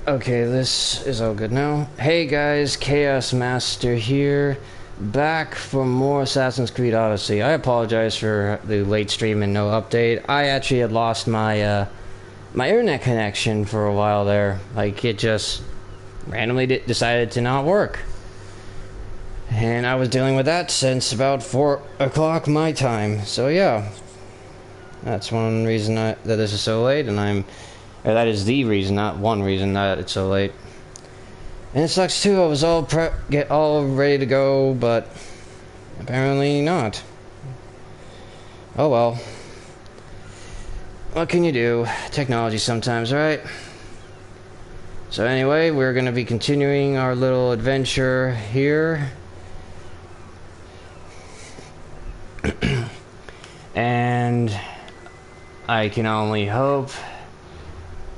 Okay, this is all good now. Hey guys, Chaos Master here, back for more Assassin's Creed Odyssey. I apologize for the late stream and no update. I actually had lost my my internet connection for a while there. Like, it just randomly decided to not work. And I was dealing with that since about 4 o'clock my time. So yeah, that's one reason that this is so late, and that is the reason, not one reason that it's so late. And it sucks too. I was all all ready to go, but apparently not. Oh well. What can you do? Technology sometimes, right? So anyway, we're gonna be continuing our little adventure here. And I can only hope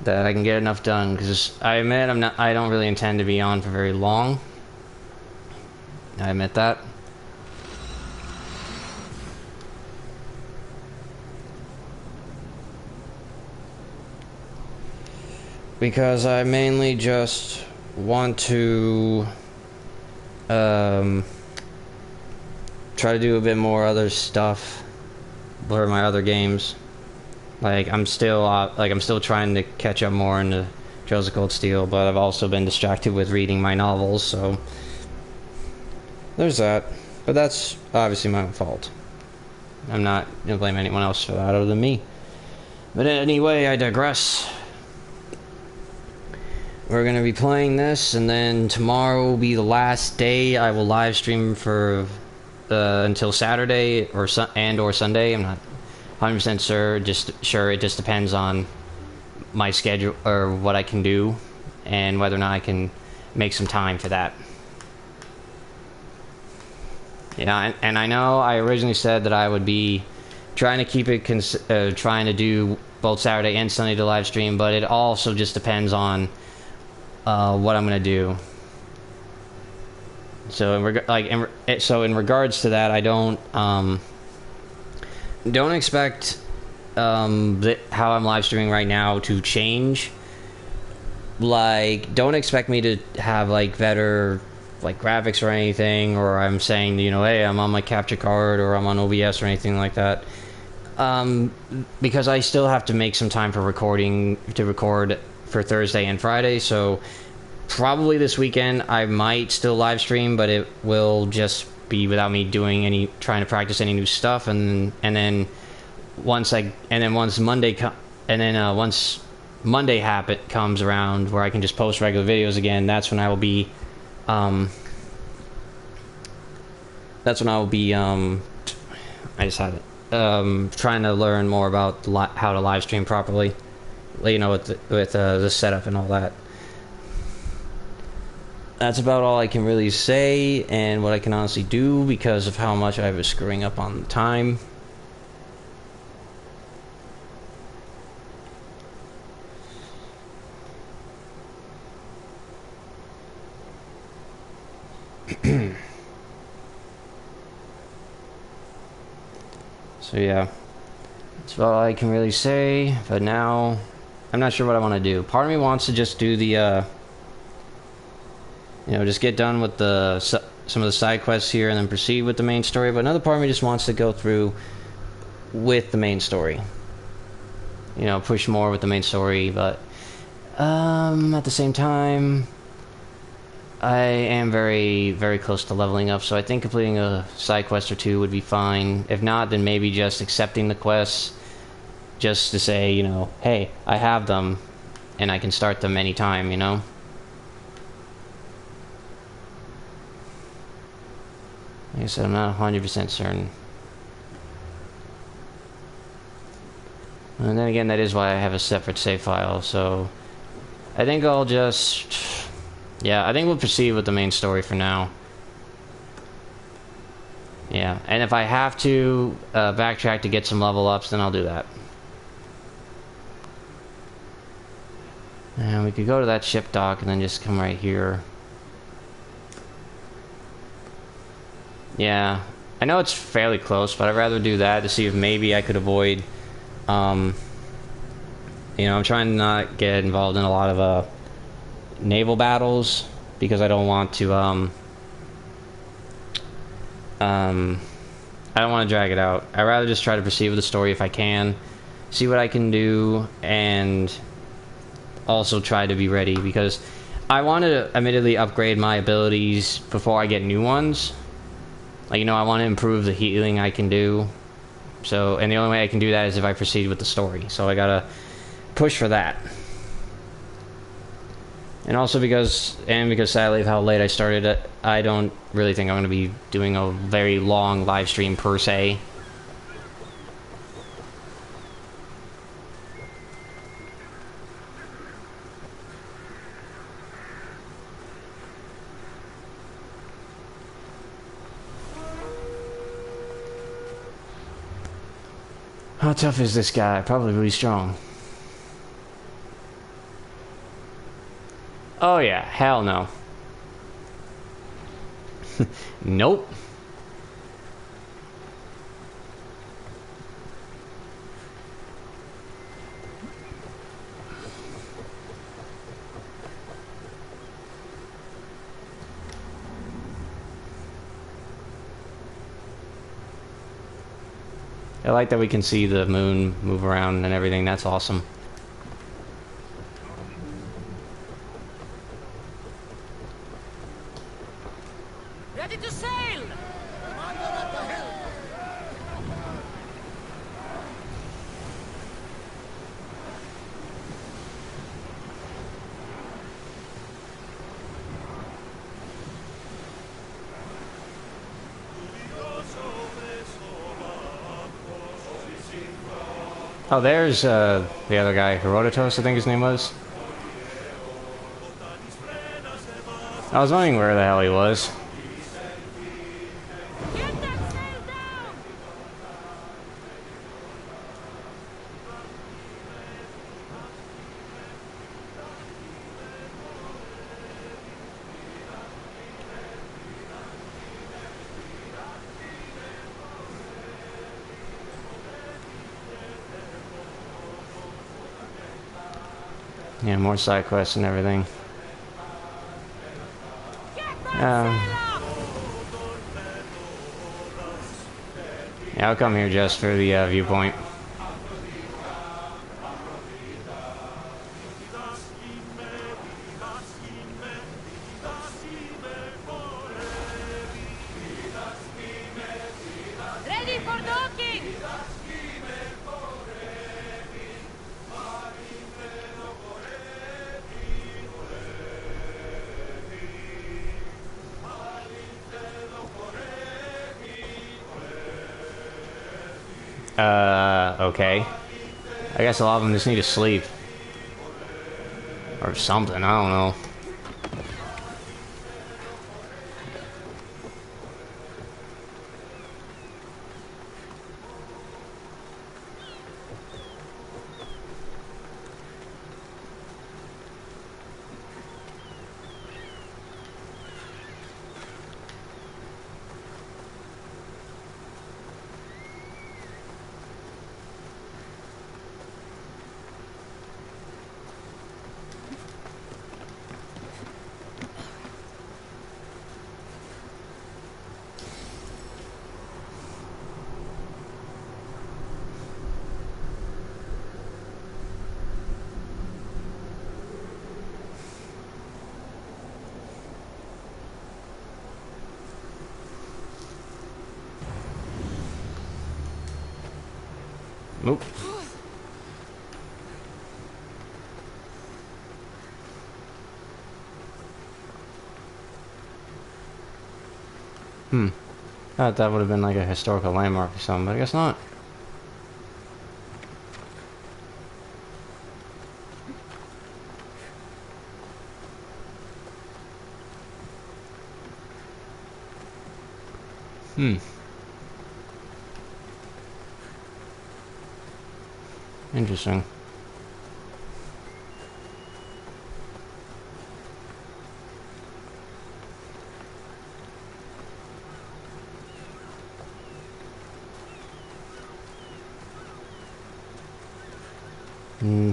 that I can get enough done, because I admit I don't really intend to be on for very long. I admit that. Because I mainly just want to try to do a bit more other stuff for my other games. Like, I'm still trying to catch up more into Trails of Cold Steel, but I've also been distracted with reading my novels, so there's that. But that's obviously my own fault. I'm not gonna blame anyone else for that other than me. But anyway, I digress. We're gonna be playing this, and then tomorrow will be the last day I will live stream for until Saturday or Sunday. I'm not 100% sure. It just depends on my schedule or what I can do, and whether or not I can make some time for that. Yeah, and I know I originally said that I would be trying to keep it trying to do both Saturday and Sunday to live stream, but it also just depends on what I'm gonna do. So in regards to that, I don't expect how I'm live streaming right now to change. Like, don't expect me to have like better like graphics or anything, or I'm saying, you know, hey, I'm on my capture card or I'm on OBS or anything like that. Because I still have to make some time for record for Thursday and Friday, so probably this weekend I might still live stream, but it will just be without me trying to practice any new stuff, and then once Monday comes around where I can just post regular videos again, that's when I will be I just had it trying to learn more about how to live stream properly, you know, with the setup and all that. That's about all I can really say, and what I can honestly do, because of how much I was screwing up on the time. So yeah, that's about all I can really say. But now, I'm not sure what I want to do. Part of me wants to just do the just get done with some of the side quests here and then proceed with the main story. But another part of me just wants to go through with the main story. You know, push more with the main story. But at the same time, I am very, very close to leveling up. So I think completing a side quest or two would be fine. If not, then maybe just accepting the quests, just to say, you know, hey, I have them, and I can start them anytime, you know. Like I said, I'm not 100% certain. And then again, that is why I have a separate save file, so I think I'll just... yeah, I think we'll proceed with the main story for now. Yeah, and if I have to backtrack to get some level ups, then I'll do that. And we could go to that ship dock and then just come right here. Yeah, I know it's fairly close, but I'd rather do that to see if maybe I could avoid You know, I'm trying to not get involved in a lot of naval battles because I don't want to I don't want to drag it out. I'd rather just try to proceed with the story if I can, see what I can do, and also try to be ready, because I want to admittedly upgrade my abilities before I get new ones. Like, you know, I want to improve the healing I can do. So, and the only way I can do that is if I proceed with the story. So I gotta push for that. And also because sadly of how late I started it, I don't really think I'm going to be doing a very long live stream per se. How tough is this guy? Probably really strong. Oh yeah, hell no. Nope. I like that we can see the moon move around and everything. That's awesome. Ready to sail! Oh, there's the other guy, Herodotus, I think his name was. I was wondering where the hell he was. Get that sail down! Yeah, more side quests and everything. Yeah, I'll come here just for the viewpoint. Ready for docking! Okay. I guess a lot of them just need to sleep. Or something, I don't know. Nope. Thought that would have been like a historical landmark or something, but I guess not. Interesting.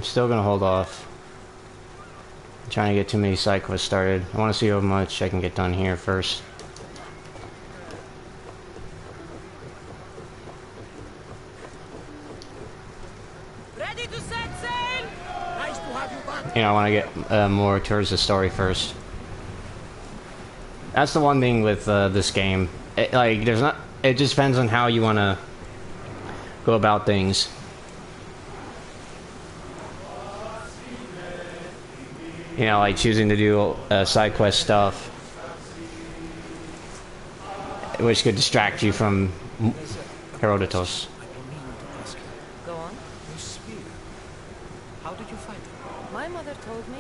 Still gonna hold off. trying to get too many side quests started. I want to see how much I can get done here first. Ready to set sail? Nice to have you back. You know, I want to get more towards the story first. That's the one thing with this game. Like, there's not. It just depends on how you want to go about things. You know, like choosing to do side quest stuff, which could distract you from Herodotus. Go on. Your spear. How did you find it? My mother told me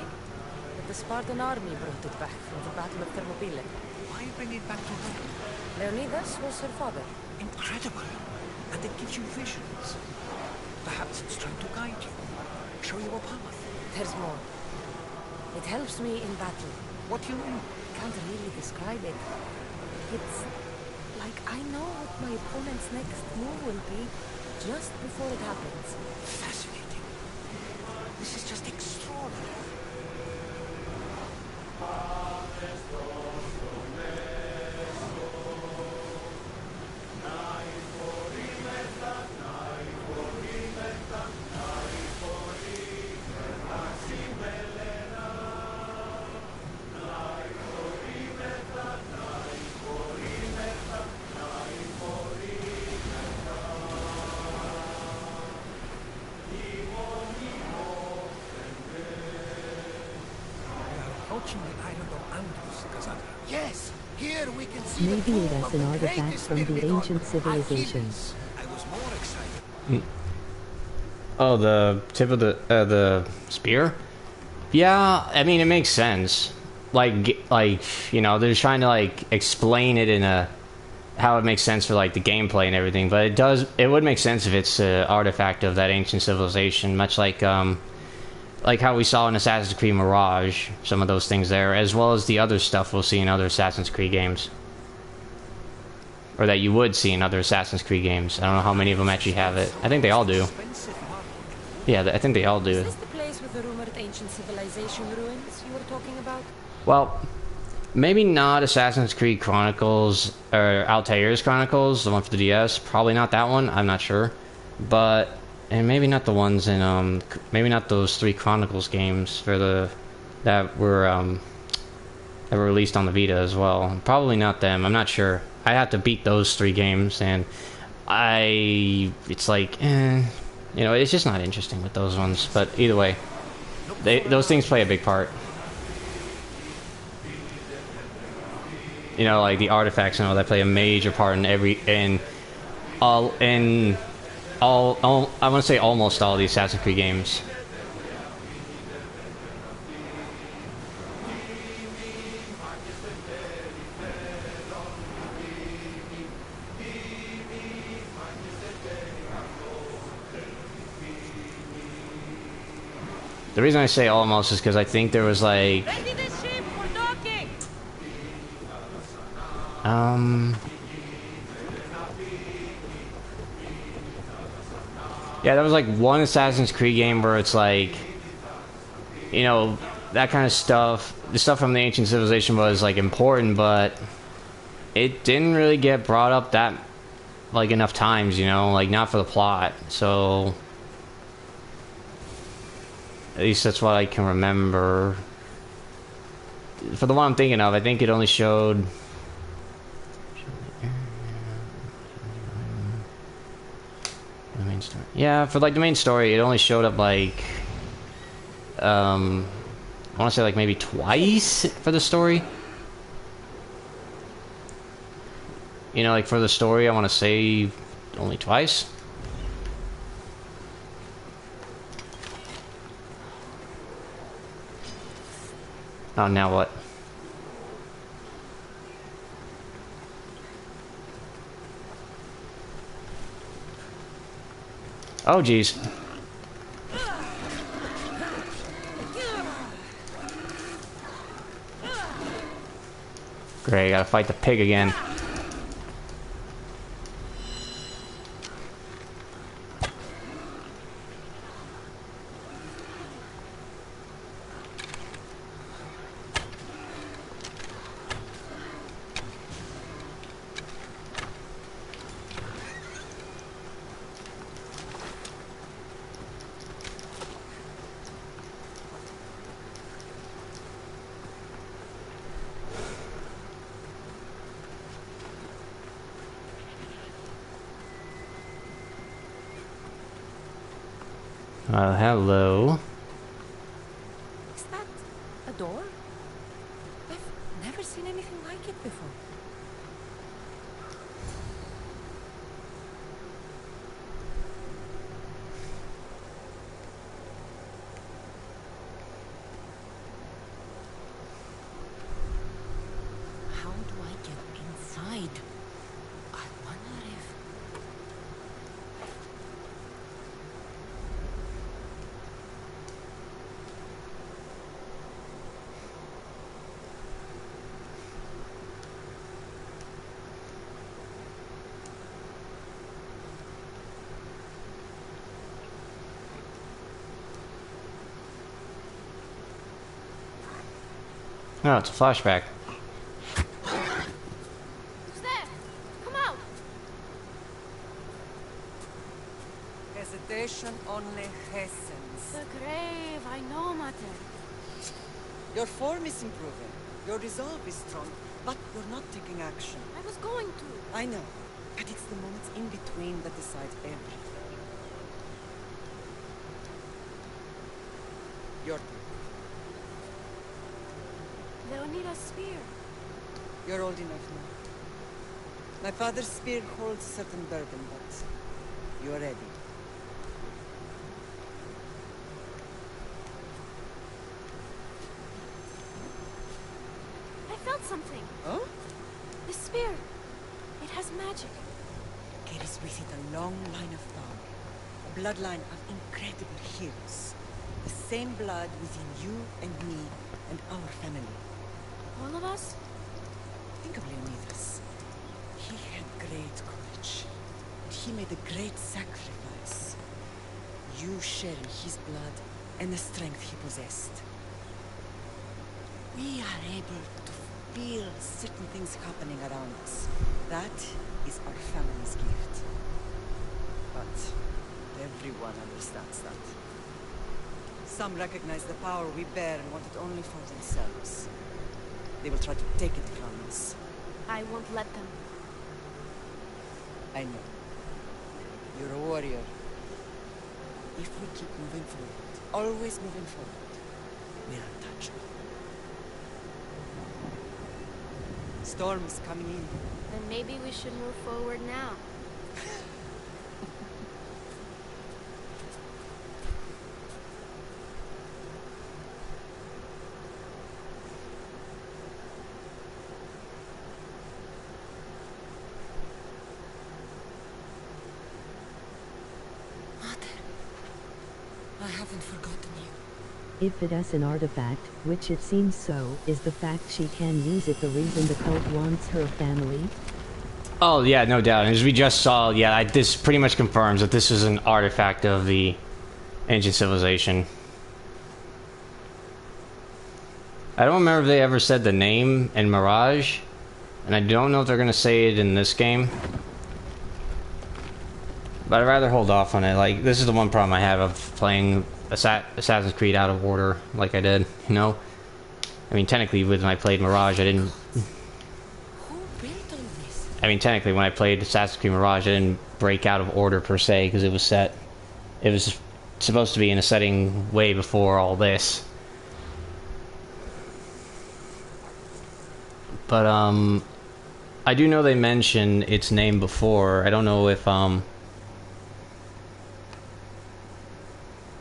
that the Spartan army brought it back from the Battle of Thermopylae. Why bring it back to Rome? Leonidas was her father. Incredible. And it gives you visions. Perhaps it's trying to guide you. Show you a path. There's more. It helps me in battle. What do you mean? Can't really describe it. It's like I know what my opponent's next move will be just before it happens. Fascinating. This is just extraordinary. Approaching the island of Andros, Cassandra. Yes, here we can see Maybe the tomb that's of an the artifact greatest from the Myrmidon, ancient civilization. Achilles. I was more excited. Oh, the tip of the spear? Yeah, I mean, it makes sense. Like, you know, they're trying to, like, explain it in a... how it makes sense for, like, the gameplay and everything, but it would make sense if it's an artifact of that ancient civilization, much like how we saw in Assassin's Creed Mirage, some of those things there, as well as the other stuff we'll see in other Assassin's Creed games. Or that you would see in other Assassin's Creed games. I don't know how many of them actually have it. I think they all do. Expensive marble. Yeah, I think they all do. Is this the place with the rumored ancient civilization ruins you were talking about? Well, maybe not Assassin's Creed Chronicles, or Altair's Chronicles, the one for the DS. Probably not that one, I'm not sure. But, and maybe not the ones in, maybe not those 3 Chronicles games for that were released on the Vita as well. Probably not them, I'm not sure. I have to beat those 3 games, and it's like, you know, it's just not interesting with those ones. But either way, those things play a big part. You know, like the artifacts and all that play a major part in all I want to say almost all the Assassin's Creed games. The reason I say almost is because I think there was like Ready the ship for docking! yeah, there was like one Assassin's Creed game where it's like, you know, that kind of stuff, the stuff from the ancient civilization was like important, but it didn't really get brought up that like enough times, you know, like not for the plot. So at least that's what I can remember. For the one I'm thinking of, I think it only showed... the main story. Yeah, for like the main story, it only showed up like... I want to say like maybe twice for the story. You know, like for the story, I want to say only twice. Oh, now what? Oh, jeez. Great, gotta fight the pig again. Hello. Is that a door? I've never seen anything like it before. How do I get inside? I wonder if... No, it's a flashback. Who's there? Come out! Hesitation only hastens. The grave, I know, Mater. Your form is improving. Your resolve is strong, but you're not taking action. I was going to. I know, but it's the moments in between that decide everything. Your turn. They'll need a spear. You're old enough now. My father's spear holds certain burden, but you're ready. I felt something. Oh? The spear. It has magic. Carries with it a long line of power. A bloodline of incredible heroes. The same blood within you and me and our family. All of us? Think of Leonidas. He had great courage. And he made a great sacrifice. You share in his blood and the strength he possessed. We are able to feel certain things happening around us. That is our family's gift. But everyone understands that. Some recognize the power we bear and want it only for themselves. They will try to take it from us. I won't let them. I know. You're a warrior. If we keep moving forward, always moving forward, we're untouchable. Storm is coming in. Then maybe we should move forward now. I haven't forgotten you. If it is an artifact, which it seems so, is the fact she can use it the reason the cult wants her family? Oh, yeah, no doubt. As we just saw, yeah, this pretty much confirms that this is an artifact of the ancient civilization. I don't remember if they ever said the name in Mirage, and I don't know if they're going to say it in this game. But I'd rather hold off on it. Like, this is the one problem I have of playing Assassin's Creed out of order, like I did, you know? I mean, technically, when I played Mirage, I didn't... Who built all this? I mean, technically, when I played Assassin's Creed Mirage, I didn't break out of order, per se, because it was set... It was supposed to be in a setting way before all this. But, I do know they mention its name before. I don't know if, I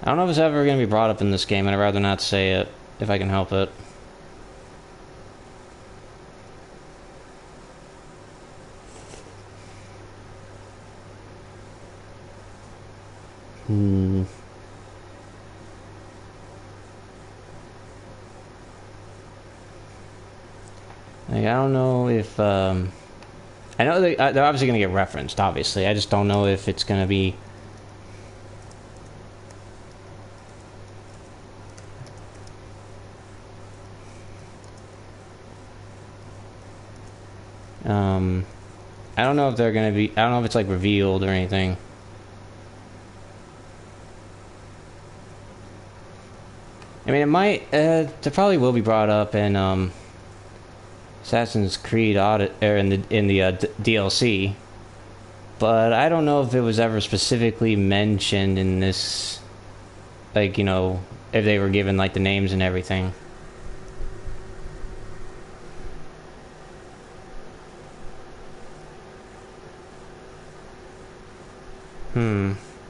don't know if it's ever going to be brought up in this game, and I'd rather not say it, if I can help it. Like, I don't know if, I know they're obviously going to get referenced, obviously. I just don't know if it's going to be... I don't know if they're gonna be... I don't know if it's, like, revealed or anything. I mean, it might... they probably will be brought up in, Assassin's Creed Odyssey, or in the DLC. But I don't know if it was ever specifically mentioned in this like, you know, if they were given like the names and everything.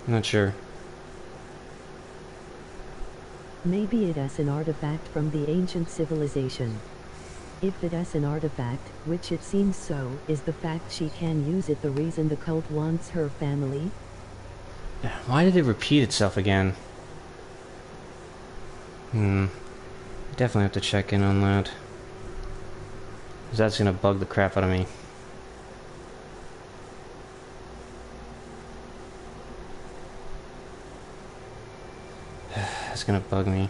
Not sure. Maybe it is an artifact from the ancient civilization. If it is an artifact, which it seems so, is the fact she can use it the reason the cult wants her family? Why did it repeat itself again? Definitely have to check in on that. 'Cause that's gonna bug the crap out of me. That's gonna bug me.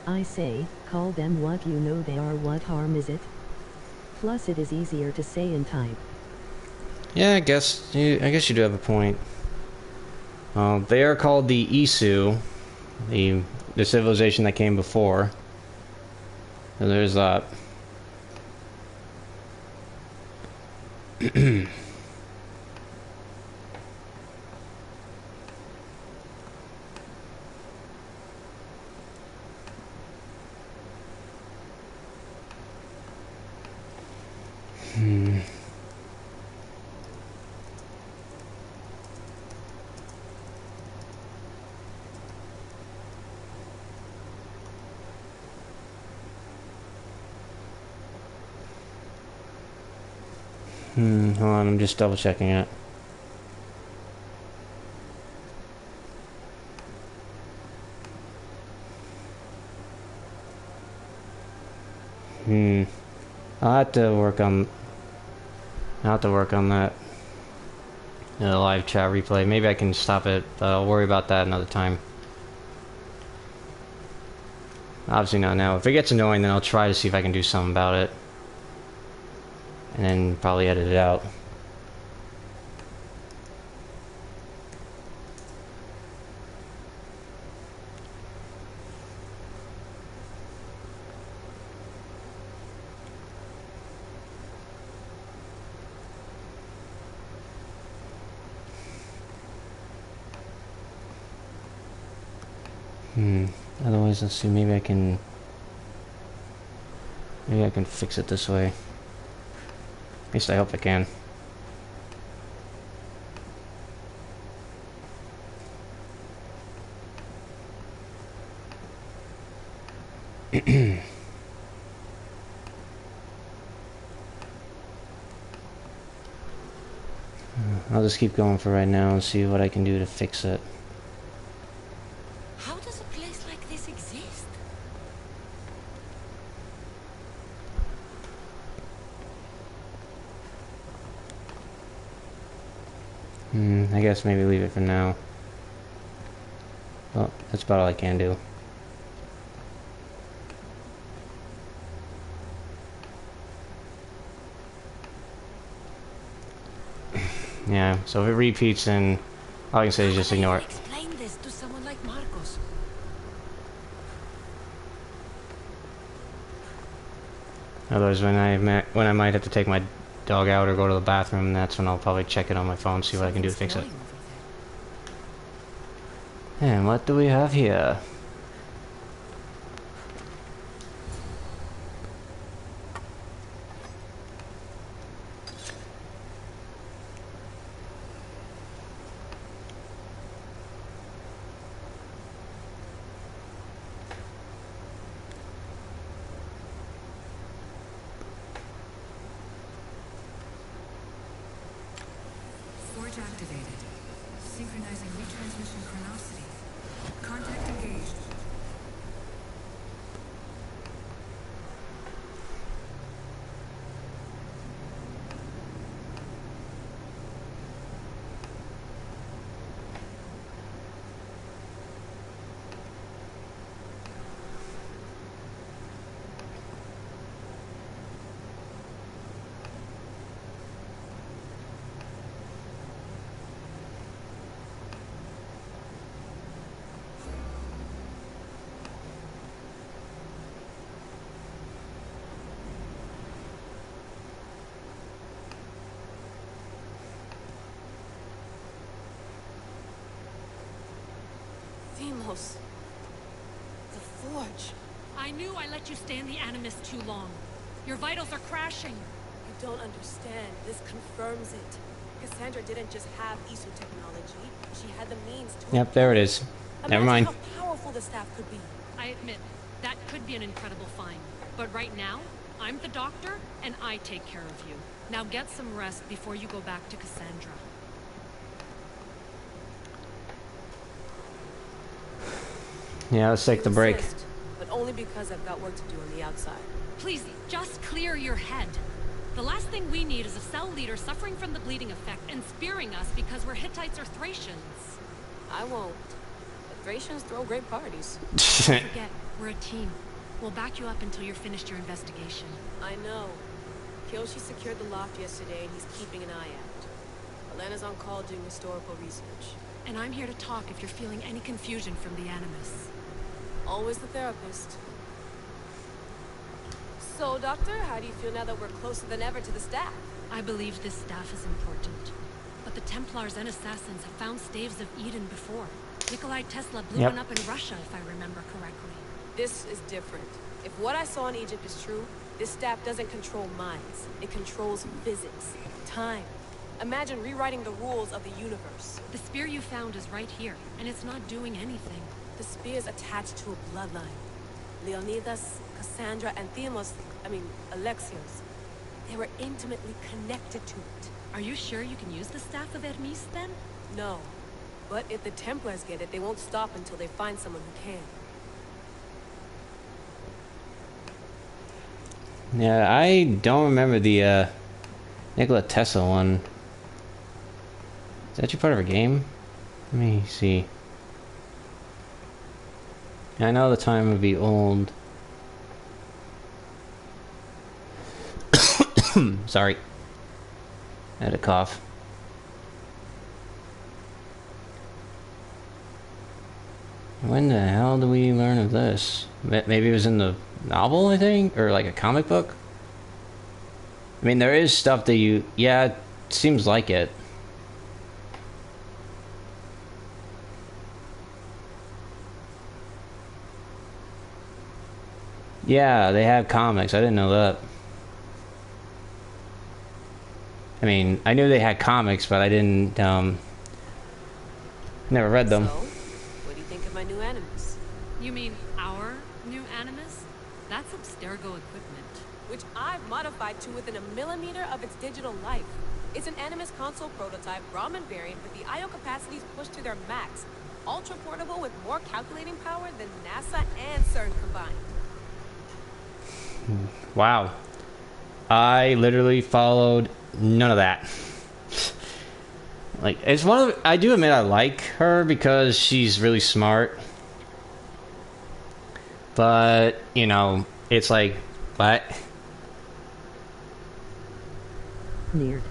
I say, call them what you know they are. What harm is it? Plus it is easier to say and type. Yeah, I guess you do have a point. They are called the Isu, the civilization that came before. So there's that. Hold on, I'm just double checking it. I'll have to work on that. The live chat replay. Maybe I can stop it, but I'll worry about that another time. Obviously not now. If it gets annoying, then I'll try to see if I can do something about it. And then probably edit it out. Otherwise, let's see, maybe I can fix it this way. At least I hope I can. I'll just keep going for right now and see what I can do to fix it. How does a place like this exist? I guess maybe leave it for now. Well, that's about all I can do. Yeah, so if it repeats, then all I can say is just ignore it. Explain this to someone like Marcos. Otherwise, when I might have to take my dog out or go to the bathroom, that's when I'll probably check it on my phone, see what I can do to fix it. And what do we have here? Forge activated. Synchronizing retransmission chronicity. Contact engaged. house. The forge. I knew I let you stay in the Animus too long. Your vitals are crashing. You don't understand. This confirms it. Cassandra didn't just have ESO technology. She had the means to... Yep, there it is. Never mind. Imagine how powerful the staff could be. I admit, that could be an incredible find. But right now, I'm the doctor, and I take care of you. Now get some rest before you go back to Cassandra. Yeah, let's take the break. Insist, but only because I've got work to do on the outside. Please, just clear your head. The last thing we need is a cell leader suffering from the bleeding effect and spearing us because we're Hittites or Thracians. I won't. The Thracians throw great parties. Don't forget, we're a team. We'll back you up until you're finished your investigation. I know. Kyoshi secured the loft yesterday and he's keeping an eye out. Elena's on call doing historical research. And I'm here to talk if you're feeling any confusion from the Animus. Always the therapist. So, Doctor, how do you feel now that we're closer than ever to the staff? I believe this staff is important. But the Templars and Assassins have found staves of Eden before. Nikolai Tesla blew one up in Russia, if I remember correctly. This is different. If what I saw in Egypt is true, this staff doesn't control minds. It controls physics, time. Imagine rewriting the rules of the universe. The spear you found is right here, and it's not doing anything. The spear's attached to a bloodline. Leonidas, Cassandra, and Alexios. They were intimately connected to it. Are you sure you can use the Staff of Hermes, then? No. But if the Templars get it, they won't stop until they find someone who can. Yeah, I don't remember the Nikola Tesla one. Is that actually part of a game? Let me see. I know the time would be old. Sorry. I had a cough. When the hell do we learn of this? Maybe it was in the novel, I think? Or like a comic book? I mean, there is stuff that you... Yeah, it seems like it. Yeah, they have comics. I didn't know that. I mean, I knew they had comics, but I didn't, never read them. So, what do you think of my new Animus? You mean our new Animus? That's Abstergo equipment. Which I've modified to within a millimeter of its digital life. It's an Animus console prototype, Raman variant, with the I/O capacities pushed to their max. Ultra portable with more calculating power than NASA and CERN combined. Wow. I literally followed none of that. Like, it's one of... I do admit I like her because she's really smart. But, you know, it's like, what? Weird.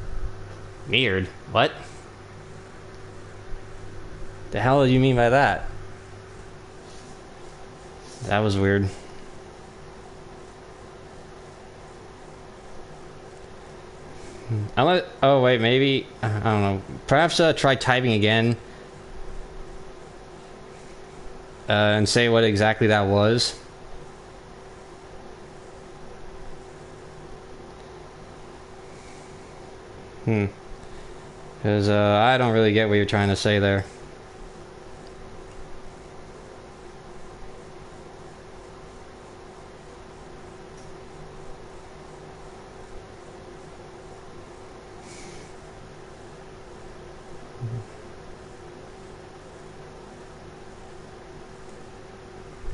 Weird? What? The hell do you mean by that? That was weird. Unless, oh wait, maybe, I don't know. Perhaps try typing again. And say what exactly that was. Because I don't really get what you're trying to say there.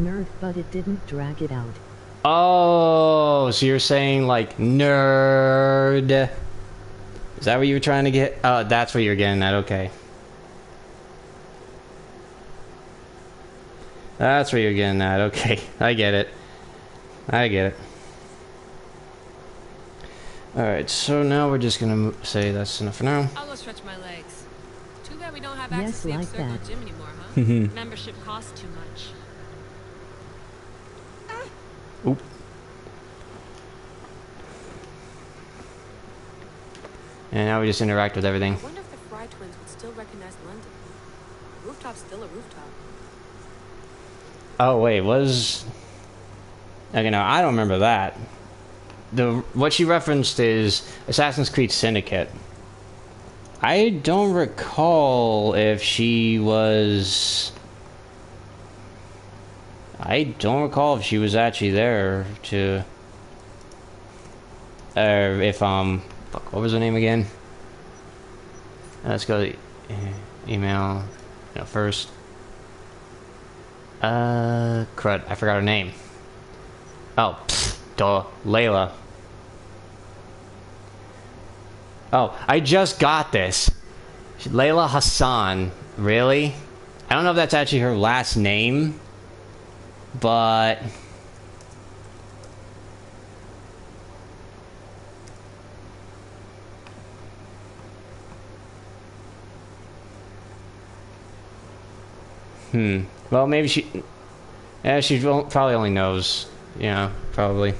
Nerd, but it didn't drag it out. Oh, so you're saying like nerd? Is that what you were trying to get? Oh, that's what you're getting at. Okay. That's what you're getting at. Okay, I get it. I get it. Alright, so now we're just gonna say that's enough for now. I'll go stretch my legs. Too bad we don't have Yes, access to the like Abstergo that. gym anymore, huh? Membership costs too much. Oop. And now we just interact with everything. I wonder if the Fry twins would still recognize London. Rooftop's still a rooftop. Oh wait, was okay? No, I don't remember that. What she referenced is Assassin's Creed Syndicate. I don't recall if she was. I don't recall if she was actually there to. If fuck, what was her name again? Let's go to email. No, first. Crud, I forgot her name. Oh, duh, Layla. Oh, I just got this. Layla Hassan. Really? I don't know if that's actually her last name, but... Well, maybe she... Yeah, she probably only knows, you know, probably,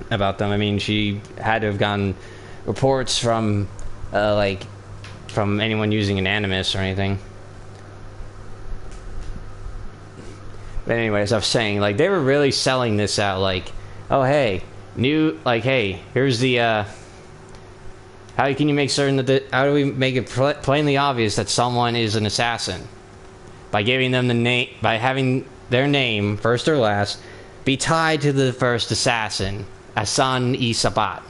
about them. I mean, she had to have gotten reports from, like, from anyone using an animus or anything. But anyways, I was saying, like, they were really selling this out, like, oh, hey, hey, here's the, how can you make certain that how do we make it plainly obvious that someone is an assassin? By giving them the name, by having their name, first or last, be tied to the first assassin, Hassan-i Sabat.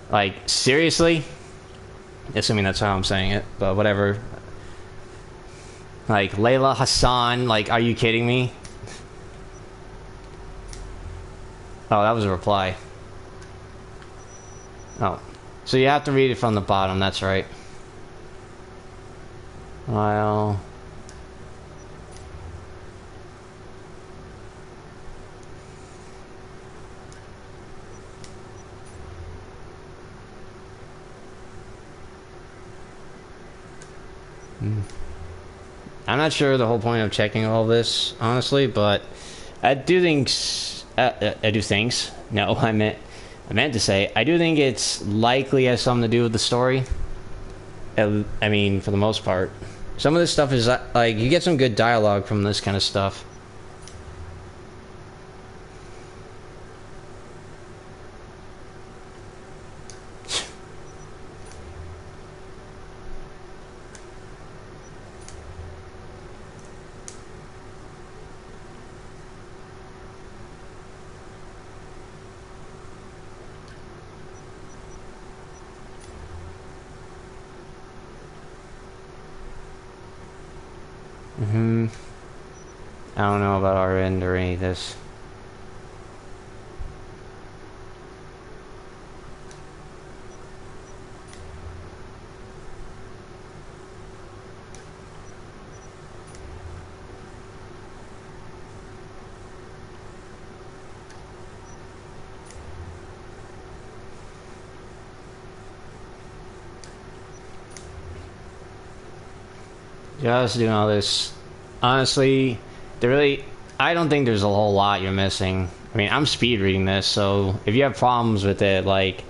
Like, seriously? Assuming that's how I'm saying it, but whatever. Like, Layla Hassan, like, are you kidding me? Oh, that was a reply. Oh. So you have to read it from the bottom, that's right. Well... I'm not sure the whole point of checking all this, honestly, but I do think... No, I meant to say, I do think it's likely has something to do with the story. I mean, for the most part. Some of this stuff is, like, you get some good dialogue from this kind of stuff. I don't know about our end or any of this. Just doing all this. Honestly, I don't think there's a whole lot you're missing. I mean, I'm speed reading this, so if you have problems with it, like,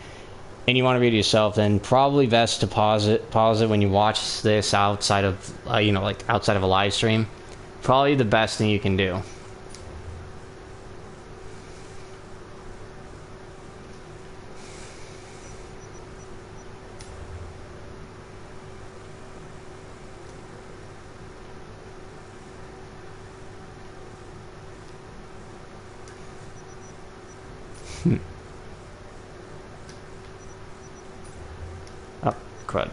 and you want to read it yourself, then probably best to pause it when you watch this outside of, you know, like, outside of a live stream. Probably the best thing you can do. Oh, crud.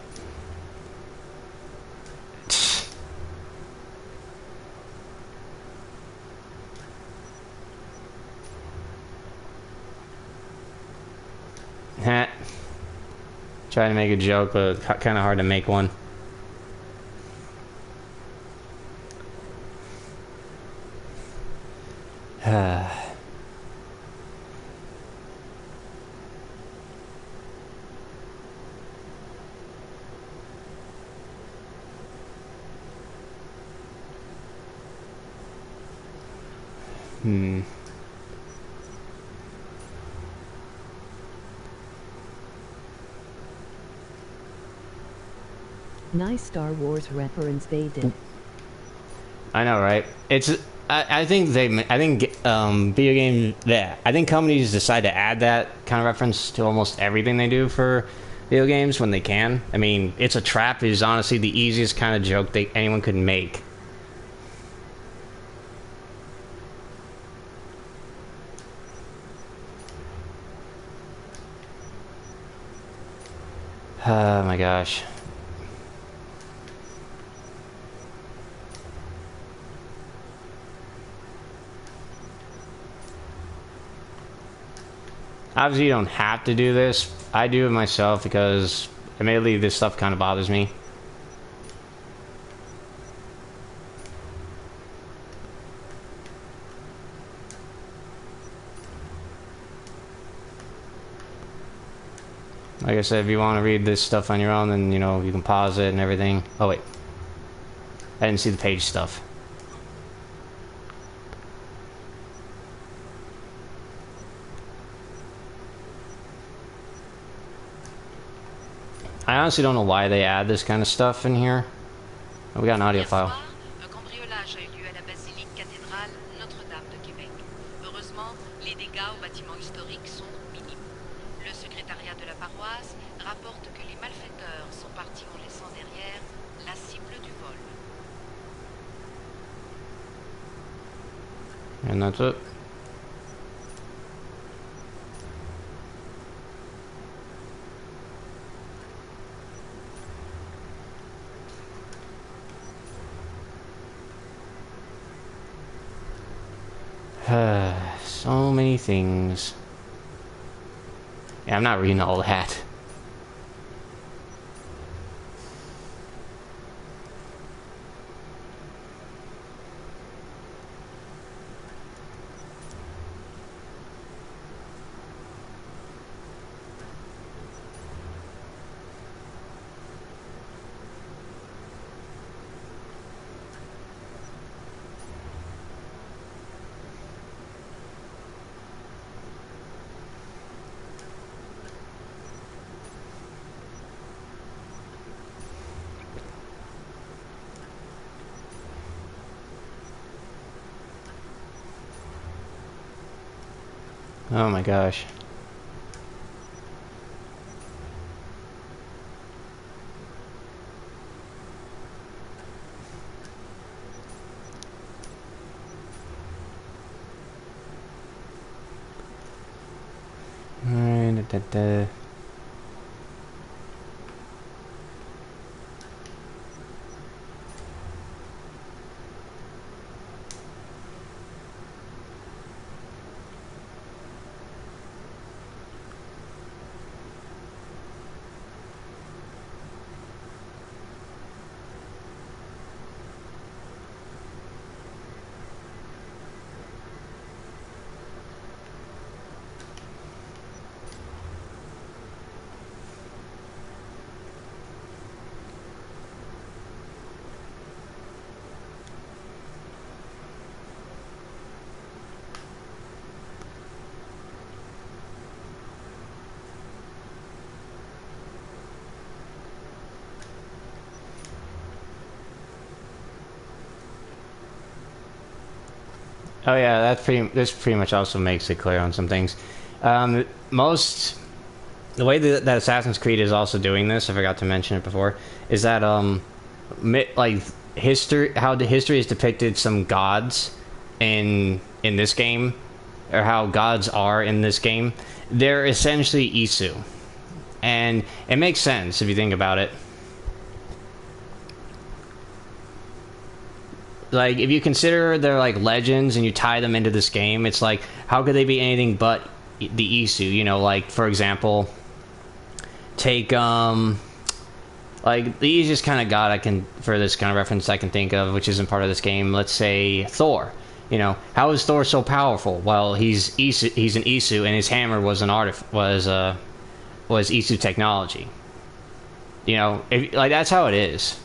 Heh. Trying to make a joke, but kind of hard to make one. Nice Star Wars reference they did. I know, right? It's I think video game that I think companies decide to add that kind of reference to almost everything they do for video games when they can. I mean, it's a trap is honestly the easiest kind of joke that anyone could make. Oh my gosh. Obviously, you don't have to do this. I do it myself because, admittedly, this stuff kind of bothers me. Like I said, if you want to read this stuff on your own, then, you know, you can pause it and everything. Oh, wait. I didn't see the page stuff. I honestly don't know why they add this kind of stuff in here. Oh, we got an audio file. Un cambriolage a eu lieu à la basilique cathédrale Notre-Dame de Québec. Heureusement, les dégâts au bâtiment historique sont minimes. Le secrétariat de la paroisse rapporte que les malfaiteurs sont partis en laissant derrière la cible du vol. And that's it. So many things. Yeah, I'm not reading all that. Oh my gosh. Da. Oh yeah, this pretty much also makes it clear on some things. The way that Assassin's Creed is also doing this, I forgot to mention it before, is that like how the history is depicted some gods in this game, or how gods are in this game. They're essentially Isu, and it makes sense if you think about it. Like, if you consider they're like legends and you tie them into this game, it's like, how could they be anything but the Isu? You know, like, for example, take like the easiest kind of god for this kind of reference I can think of, which isn't part of this game. Let's say Thor. You know, how is Thor so powerful? Well, he's an Isu, and his hammer was was Isu technology. You know, that's how it is.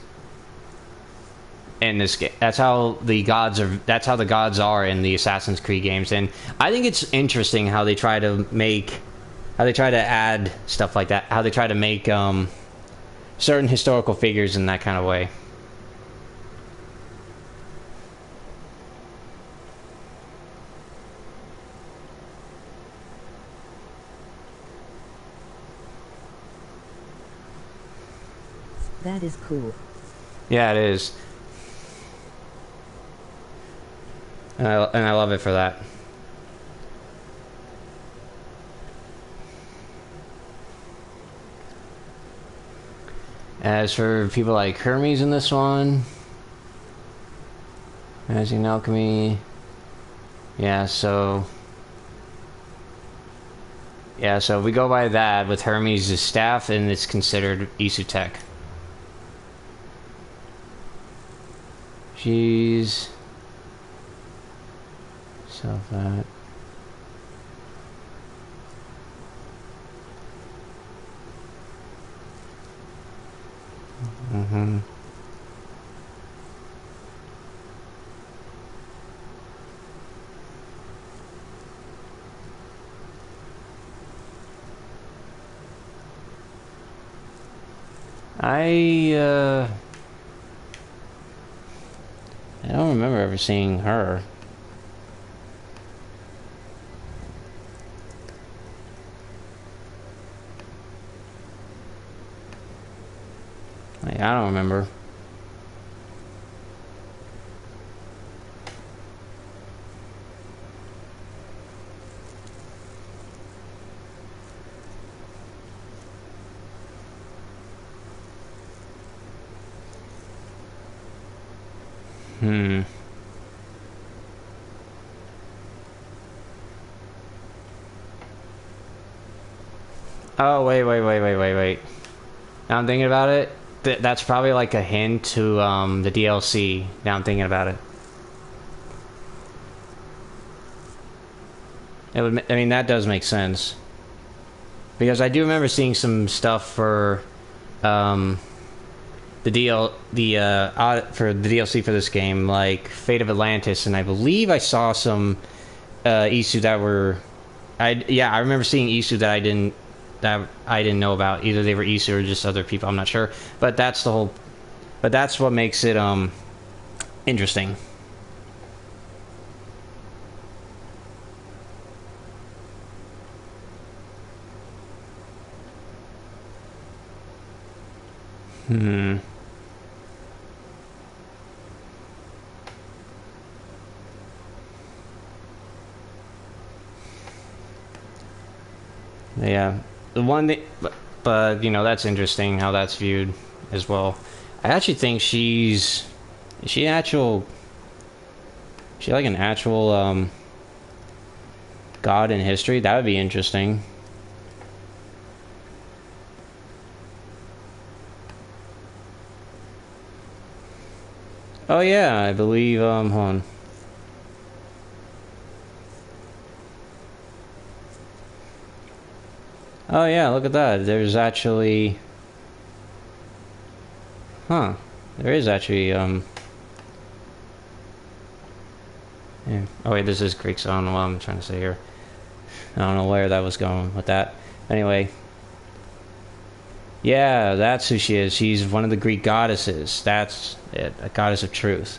In this game, that's how the gods are in the Assassin's Creed games, and I think it's interesting how they try to add stuff like that, how they try to make certain historical figures in that kind of way. That is cool. Yeah, it is. And I love it for that. As for people like Hermes in this one, Magic Alchemy, yeah, so we go by that with Hermes' staff, and it's considered Isu Tech. She's self that. Mm-hmm. I don't remember ever seeing her. Like, I don't remember. Oh, wait. Now I'm thinking about it. That's probably like a hint to the DLC. Now I'm thinking about it. It would. I mean, that does make sense. Because I do remember seeing some stuff for for the DLC for this game, like Fate of Atlantis, and I believe I saw some Isu that were. I remember seeing Isu that I didn't know about. Either they were Isu or just other people. I'm not sure. But that's the whole. But that's what makes it interesting. Yeah, the one that, but you know, that's interesting how that's viewed as well. I actually think is she like an actual god in history? That would be interesting. Oh yeah, I believe hold on. Oh yeah, look at that. There's actually... Huh. There is actually, Yeah. Oh wait, this is Greek, so I don't know what I'm trying to say here. I don't know where that was going with that. Anyway. Yeah, that's who she is. She's one of the Greek goddesses. That's it. A goddess of truth.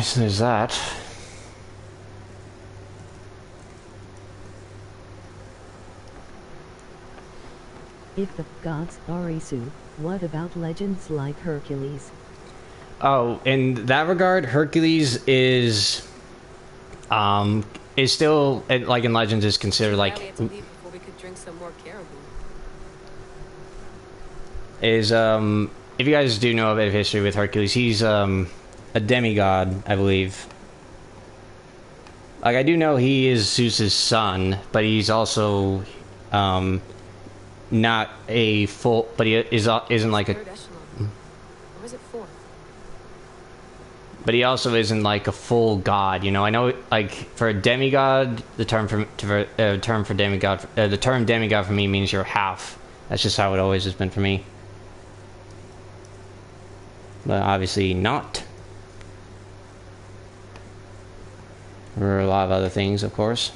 So there's that. If the gods are Isu, what about legends like Hercules? Oh, in that regard, Hercules is still, like in Legends, is considered like Before we could drink some more caribou. Is if you guys do know a bit of history with Hercules, he's a demigod, I believe. Like, I do know he is Zeus's son, but he's also not a full, but he isn't like a... Third echelon. Or was it fourth? but he also isn't like a full god. You know, I know like for a demigod, the term demigod for me means you're half. That's just how it always has been for me. But obviously not. For a lot of other things, of course.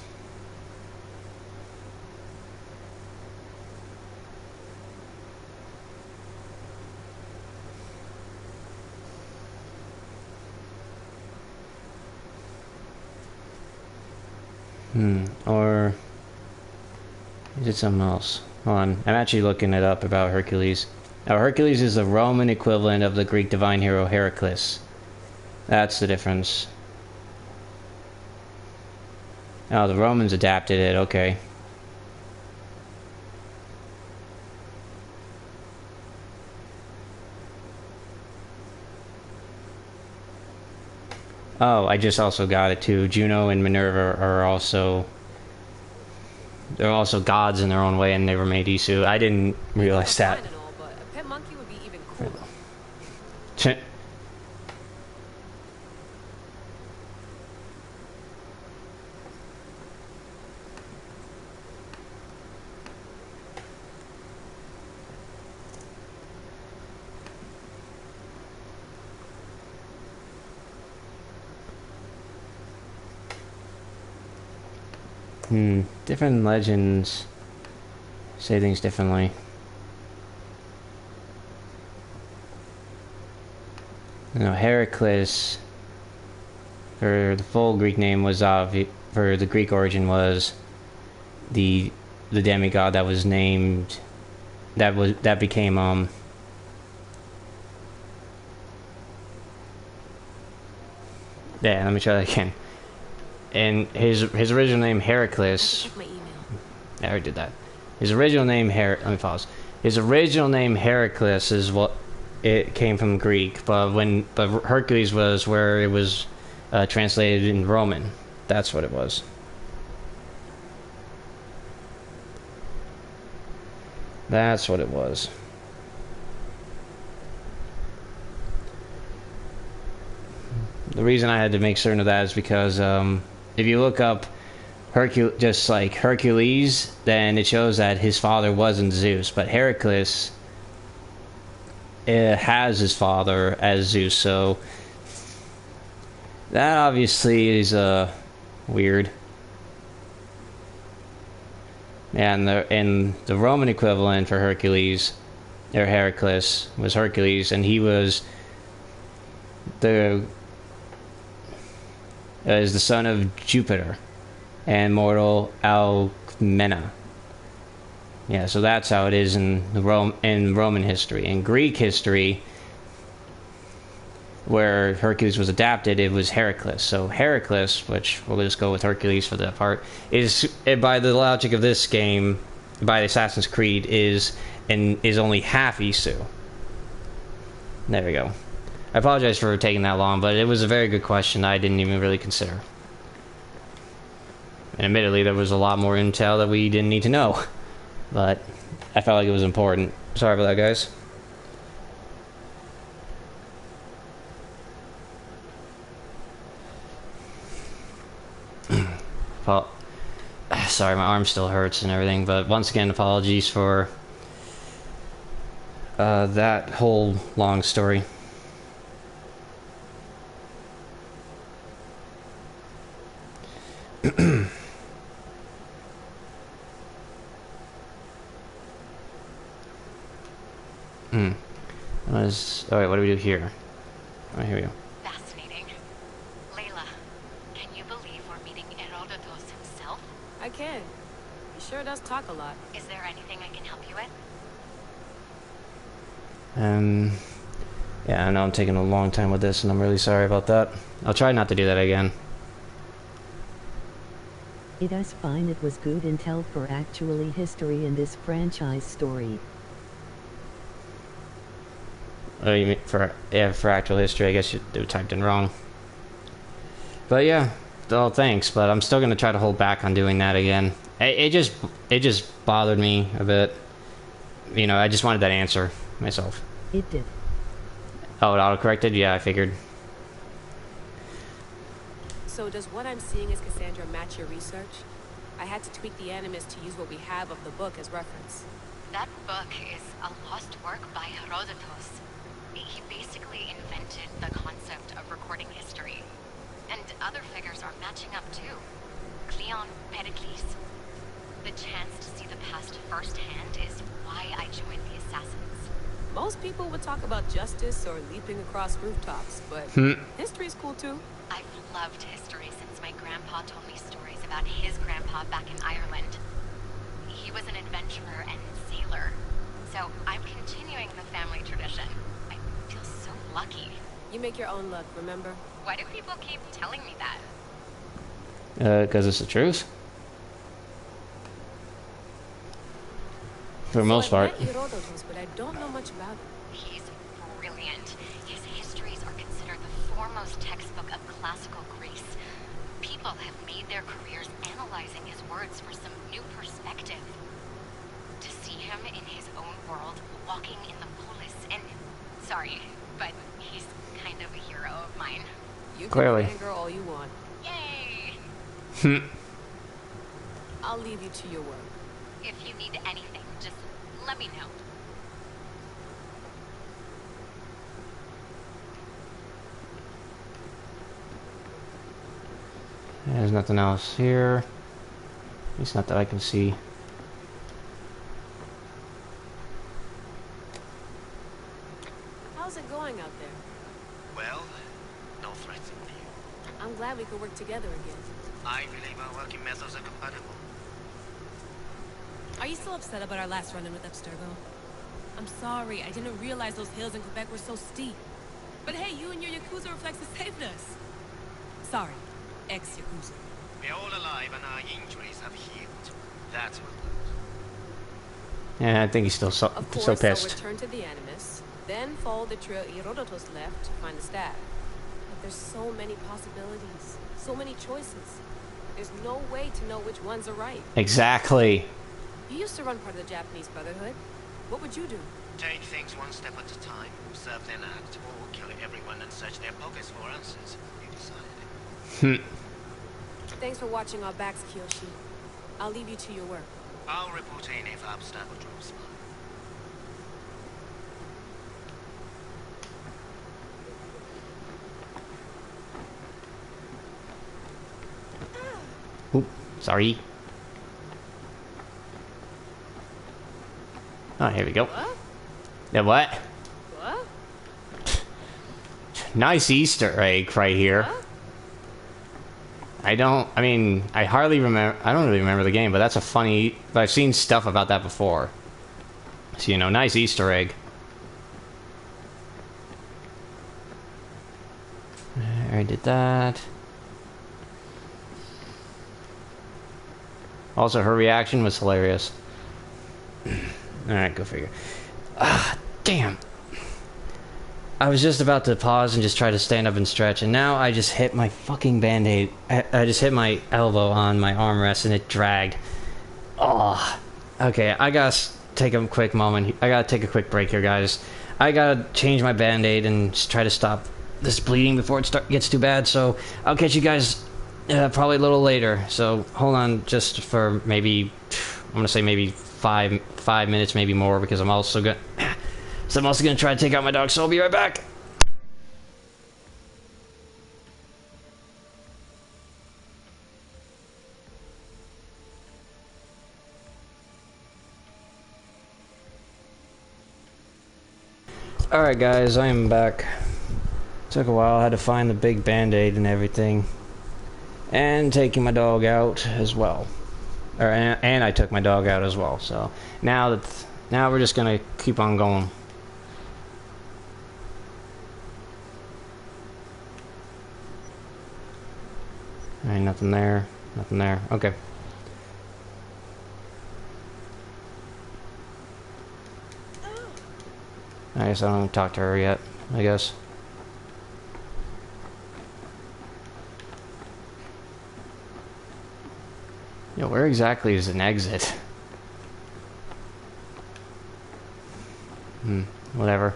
Or is it something else? Hold on, I'm actually looking it up about Hercules. Now, Hercules is the Roman equivalent of the Greek divine hero Heracles. That's the difference. Oh, the Romans adapted it, okay. Oh, I just also got it too. Juno and Minerva are also... They're also gods in their own way, and they were made Isu. I didn't realize that. Fine and all, but a pet monkey would be even cooler. Different legends say things differently. You know, Heracles, for the full Greek name was for the Greek origin was the demigod that was named that became yeah, let me try that again. And his original name Heracles. Check my email. I already did that. His original name let me pause. His original name Heracles is what it came from Greek, but Hercules was where it was translated in Roman. That's what it was. That's what it was. The reason I had to make certain of that is because if you look up just like Hercules, then it shows that his father wasn't Zeus, but Heracles has his father as Zeus, so that obviously is weird. And the Roman equivalent for Hercules, or Heracles, was Hercules, and he was is the son of Jupiter and mortal Alcmena. Yeah, so that's how it is in Roman history. In Greek history, where Hercules was adapted, it was Heracles. So Heracles, which we'll just go with Hercules for that part, is by the logic of this game, by Assassin's Creed, is only half Isu. There we go. I apologize for taking that long, but it was a very good question I didn't even really consider. And admittedly, there was a lot more intel that we didn't need to know. But I felt like it was important. Sorry about that, guys. Sorry, my arm still hurts and everything, but once again, apologies for that whole long story. Alright, what do we do here? Oh, here we go. Fascinating. Layla, can you believe we're meeting Herodotus himself? I can. He sure does talk a lot. Is there anything I can help you with? Yeah, I know I'm taking a long time with this, and I'm really sorry about that. I'll try not to do that again. It is fine. It was good intel for actually history in this franchise story. Oh, you mean for actual history? I guess you typed in wrong. But yeah, well, thanks. But I'm still gonna try to hold back on doing that again. It just bothered me a bit. You know, I just wanted that answer myself. It did. Oh, it autocorrected? Yeah, I figured. So does what I'm seeing as Cassandra match your research? I had to tweak the animus to use what we have of the book as reference. That book is a lost work by Herodotus. He basically invented the concept of recording history. And other figures are matching up too. Cleon, Pericles. The chance to see the past firsthand is why I joined the Assassins. Most people would talk about justice or leaping across rooftops, but history's cool too. I've loved history since my grandpa told me stories about his grandpa back in Ireland. He was an adventurer and sailor, so I'm continuing the family tradition. I feel so lucky. You make your own luck, remember? Why do people keep telling me that? Because it's the truth. For the most part. I met Herodotus, but I don't know much about him. He's brilliant. His histories are considered the foremost textbook of classical Greece. People have made their careers analyzing his words for some new perspective. To see him in his own world, walking in the polis, and... Sorry, but he's kind of a hero of mine. You Clearly. can fangirl all you want. Yay! I'll leave you to your work. If you need anything, just let me know. There's nothing else here. At least not that I can see. How's it going out there? Well, no threats in view. I'm glad we could work together again. I believe our working methods are compatible. Are you still upset about our last run-in with Abstergo? I'm sorry, I didn't realize those hills in Quebec were so steep. But hey, you and your Yakuza reflexes saved us. Sorry, ex-Yakuza. We're all alive and our injuries have healed. That's what Yeah, I think he's still so Of course, so I'll pissed. return to the Animus, then follow the trail Herodotus left to find the staff. But there's so many possibilities, so many choices. There's no way to know which ones are right. Exactly. You used to run part of the Japanese Brotherhood. What would you do? take things one step at a time, observe then act, or kill everyone and search their pockets for answers. You decide. Thanks for watching our backs, Kiyoshi. I'll leave you to your work. I'll report in if Abstergo drops by. Oop, sorry. Oh, here we go. What? Yeah, what? What? Nice Easter egg right here. What? I don't really remember the game, but that's a funny, I've seen stuff about that before. So, you know, nice Easter egg. I did that. Also, her reaction was hilarious. Alright, go figure. Ah, damn. I was just about to pause and just try to stand up and stretch, and now I just hit my fucking band-aid. I just hit my elbow on my armrest and it dragged. Oh. Okay, I gotta take a quick moment. I gotta take a quick break here, guys. I gotta change my band-aid and just try to stop this bleeding before it gets too bad, so I'll catch you guys probably a little later. So hold on just for maybe, I'm gonna say maybe five minutes, maybe more, because I'm also gonna try to take out my dog, so I'll be right back. Alright guys, I am back. Took a while, I had to find the big band-aid and everything. And taking my dog out as well. And I took my dog out as well, so now we're just gonna keep on going. Alright, nothing there. Nothing there. Okay. I guess I don't talk to her yet, I guess. Yo, where exactly is an exit? Whatever.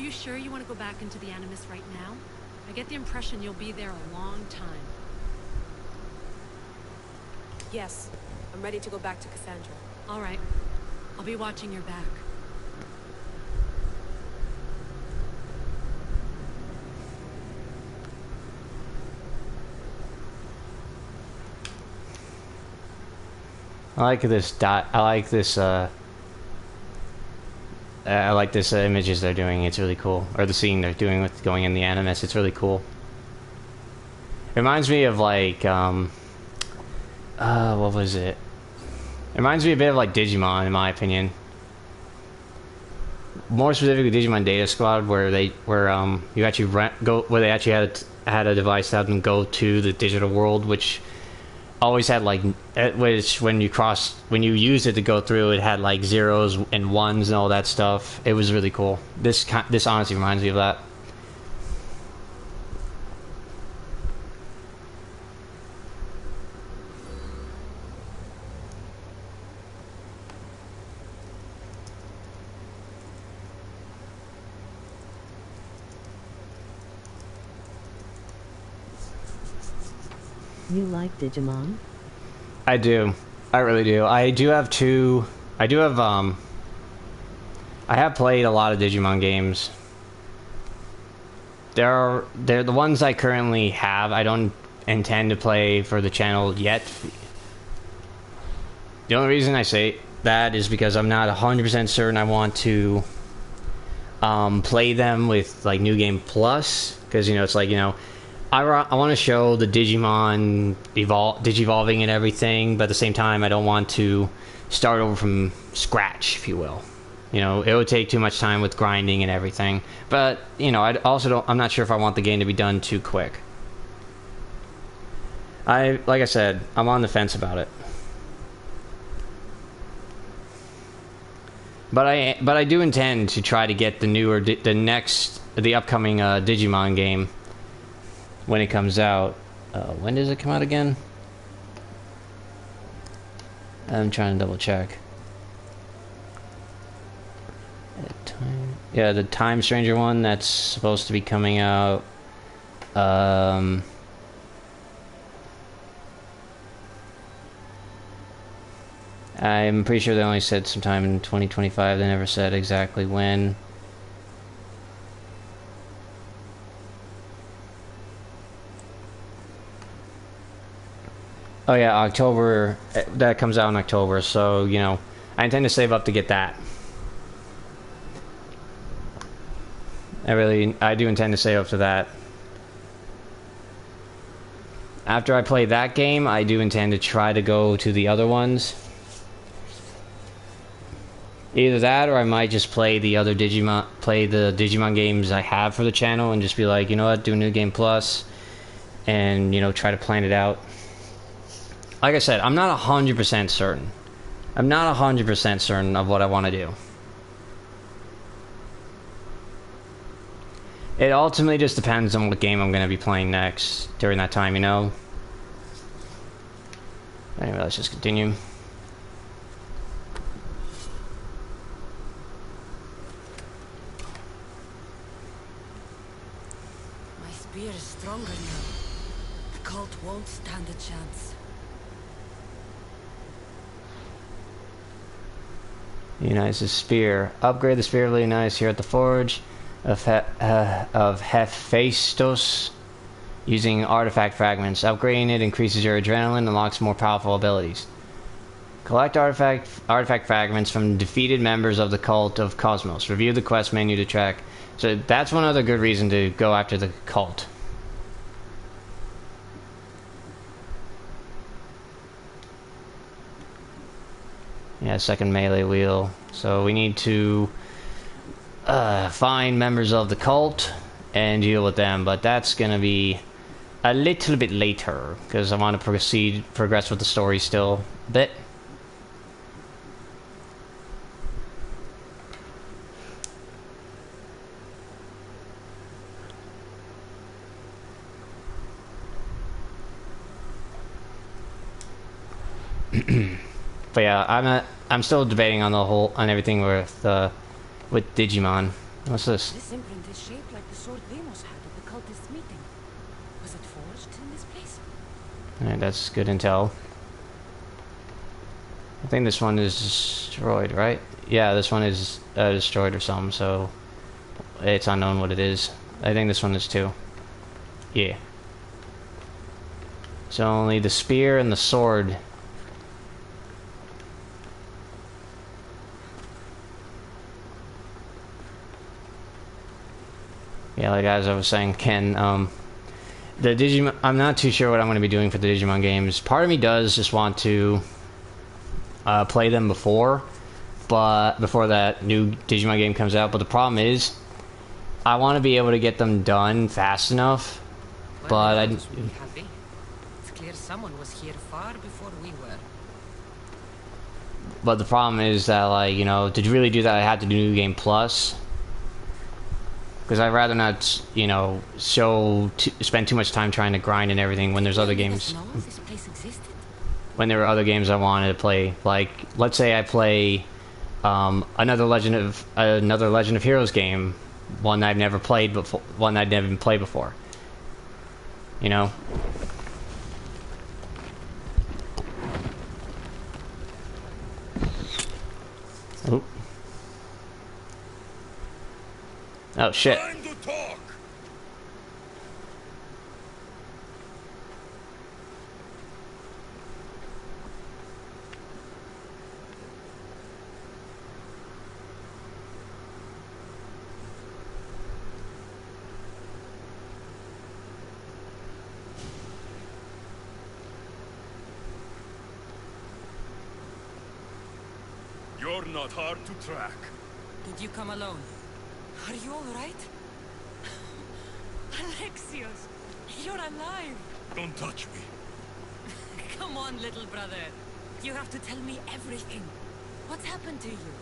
you sure you want to go back into the Animus right now? I get the impression you'll be there a long time. Yes, I'm ready to go back to Cassandra. All right. I'll be watching your back. I like this images they're doing. It's really cool. Or the scene they're doing with going in the Animus. It's really cool. It reminds me of like what was it? It reminds me a bit of like Digimon, in my opinion. More specifically, Digimon Data Squad, where you actually where they actually had a device that had them go to the digital world, which always had like, which when you used it to go through, it had like zeros and ones and all that stuff. It was really cool. This honestly reminds me of that. You like Digimon? I do. I really do. I have played a lot of Digimon games. They're the ones I currently have. I don't intend to play for the channel yet. The only reason I say that is because I'm not 100% certain I want to play them with like New Game Plus, because it's like, I want to show the Digimon digivolving and everything, but at the same time, I don't want to start over from scratch, if you will. It would take too much time with grinding and everything. But, I'm not sure if I want the game to be done too quick. Like I said, I'm on the fence about it. But I do intend to try to get the upcoming Digimon game when it comes out. When does it come out again? I'm trying to double check. Yeah, the Time Stranger one, that's supposed to be coming out. I'm pretty sure they only said sometime in 2025. They never said exactly when. Oh yeah, October. That comes out in October, so I intend to save up to get that. I do intend to save up to that. After I play that game, I do intend to try to go to the other ones. Either that, or I might just play the Digimon games I have for the channel, and just be like, you know what, do a New Game Plus, and try to plan it out. Like I said, I'm not 100% certain. I'm not 100% certain of what I want to do. It ultimately just depends on what game I'm going to be playing next during that time, Anyway, let's just continue. My spear is stronger now. The cult won't stand a chance. Leonidas' spear. Upgrade the spear of Leonidas here at the forge of Hephaestus using artifact fragments. Upgrading it increases your adrenaline and unlocks more powerful abilities. Collect artifact fragments from defeated members of the cult of Cosmos. Review the quest menu to track. So that's one other good reason to go after the cult. Yeah, second melee wheel. So we need to find members of the cult and deal with them, but that's gonna be a little bit later because I want to progress with the story still a bit. But yeah, I'm still debating on everything with Digimon. What's this? This imprint is shaped like the sword Demos had at the cultist meeting. Was it forged in this place? Alright, that's good intel. I think this one is destroyed, right? Yeah, this one is destroyed or something, so it's unknown what it is. I think this one is too. Yeah. So only the spear and the sword. Yeah, like as I was saying, Ken, the Digimon, I'm not too sure what I'm going to be doing for the Digimon games. Part of me does just want to play them before that new Digimon game comes out, but the problem is I want to be able to get them done fast enough, but I... It's clear someone was here far before we were. But the problem is that, like, you know, to really do that I have to do New Game Plus. Because I'd rather not, you know, spend too much time trying to grind and everything when there's other games. This place existed? When there were other games I wanted to play. Like, let's say I play another Legend of Heroes game, one I've never played before, one I'd never even played before. You know? Oop. Oh shit. Time to talk. You're not hard to track. Did you come alone? Are you alright? Alexios, you're alive! Don't touch me. Come on, little brother. You have to tell me everything. What's happened to you?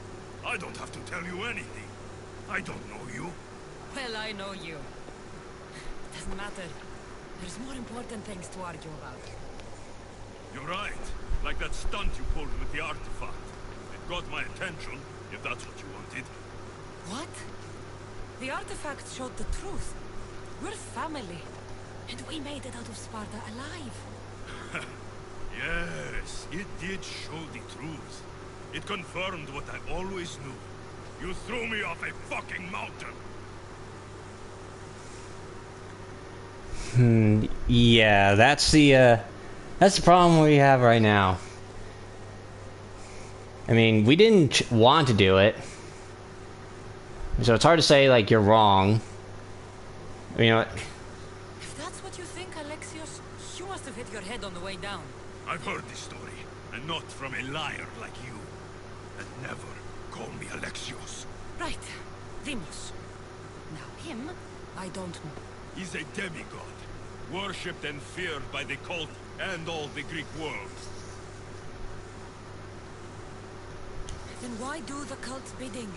I don't have to tell you anything. I don't know you. Well, I know you. It doesn't matter. There's more important things to argue about. You're right. Like that stunt you pulled with the artifact. It got my attention, if that's what you wanted. What? The artifact showed the truth. We're family. And we made it out of Sparta alive. Yes, it did show the truth. It confirmed what I always knew. You threw me off a fucking mountain. Yeah, that's the problem we have right now. I mean, we didn't want to do it. So it's hard to say, like, you're wrong. You know what? If that's what you think, Alexios, you must have hit your head on the way down. I've heard this story, and not from a liar like you. And never call me Alexios. Right. Demos. Now him, I don't know. He's a demigod, worshipped and feared by the cult and all the Greek world. Then why do the cult's bidding?